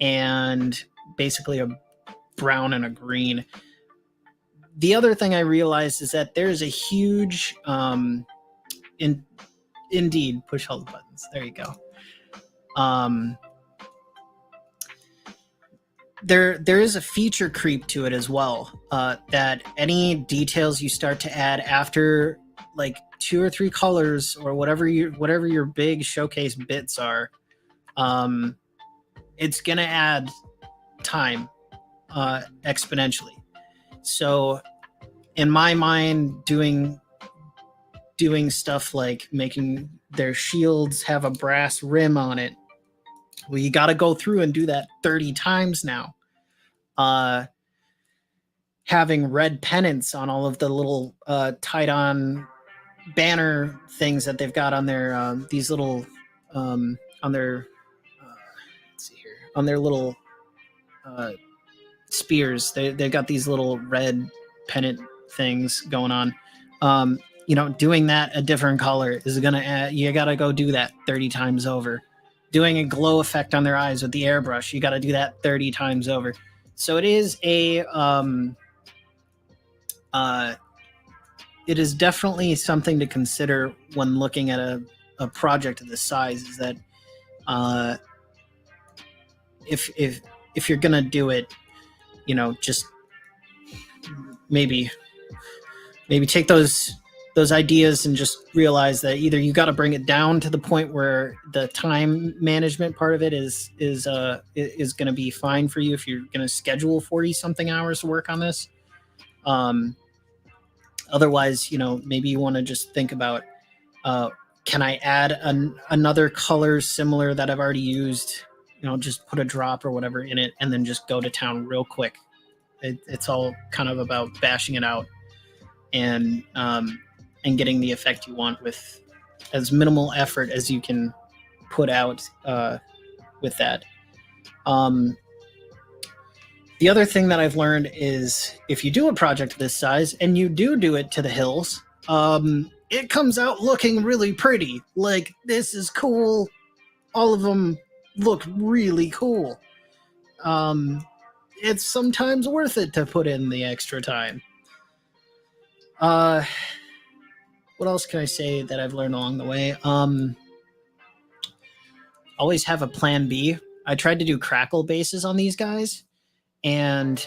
and basically a brown and a green. The other thing I realized is that there's a huge indeed, push all the buttons. There you go. There is a feature creep to it as well, that any details you start to add after like 2 or 3 colors or whatever your big showcase bits are, it's gonna add time exponentially. So in my mind, doing stuff like making their shields have a brass rim on it, well, you got to go through and do that 30 times now. Having red pennants on all of the little tied on banner things that they've got on their these little on their let's see here, on their little spears. They've got these little red pennant things going on. Doing that a different color is gonna add, you gotta go do that 30 times over. Doing a glow effect on their eyes with the airbrush, you gotta do that 30 times over. So it is it is definitely something to consider when looking at a project of this size, is that if you're gonna do it, just maybe take those ideas and just realize that either you got to bring it down to the point where the time management part of it is going to be fine for you if you're going to schedule 40 something hours to work on this. Otherwise, maybe you want to just think about, can I add another color similar that I've already used? Just put a drop or whatever in it and then just go to town real quick. It's all kind of about bashing it out and getting the effect you want with as minimal effort as you can put out with that. The other thing that I've learned is if you do a project this size and you do it to the hills, it comes out looking really pretty. Like, this is cool. All of them look really cool. it's sometimes worth it to put in the extra time. What else can I say that I've learned along the way? Always have a plan B. I tried to do crackle bases on these guys, and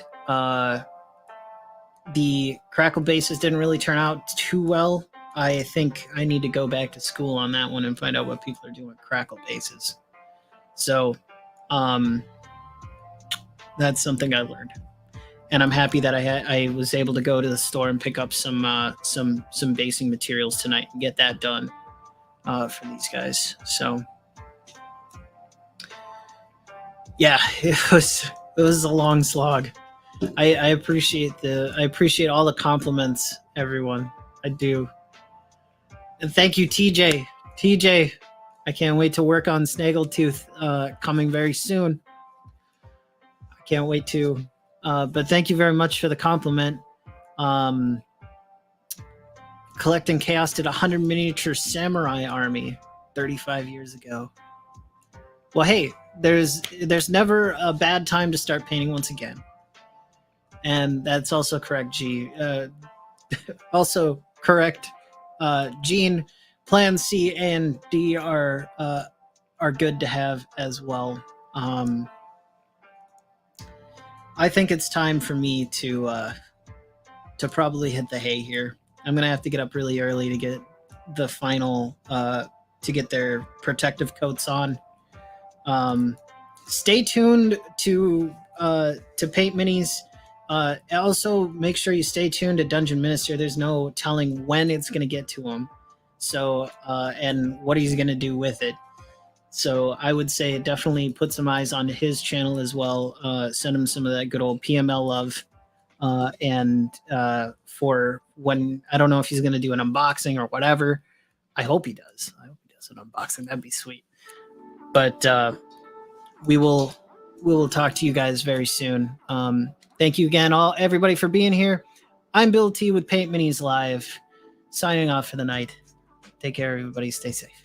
the crackle bases didn't really turn out too well. I think I need to go back to school on that one and find out what people are doing with crackle bases. So, that's something I learned, and I'm happy that I was able to go to the store and pick up some basing materials tonight and get that done for these guys. So, yeah, it was a long slog. I appreciate all the compliments, everyone. I do. And thank you, TJ. TJ, I can't wait to work on Snaggletooth coming very soon. I can't wait to. But thank you very much for the compliment. Collecting Chaos did 100 miniature samurai army 35 years ago. Well, hey, there's never a bad time to start painting once again. And that's also correct, G. Also correct, Gene. Plan C and D are good to have as well. I think it's time for me to probably hit the hay here. I'm gonna have to get up really early to get the final to get their protective coats on. Stay tuned to Paint Minis. Also, make sure you stay tuned to Dungeon Minister. There's no telling when it's going to get to him. So, and what he's going to do with it. So I would say definitely put some eyes on his channel as well. Send him some of that good old PML love. And for when, I don't know if he's going to do an unboxing or whatever. I hope he does. I hope he does an unboxing. That'd be sweet. But we will talk to you guys very soon. Thank you again, everybody, for being here. I'm Bill T with Paint Minis Live, signing off for the night. Take care, everybody. Stay safe.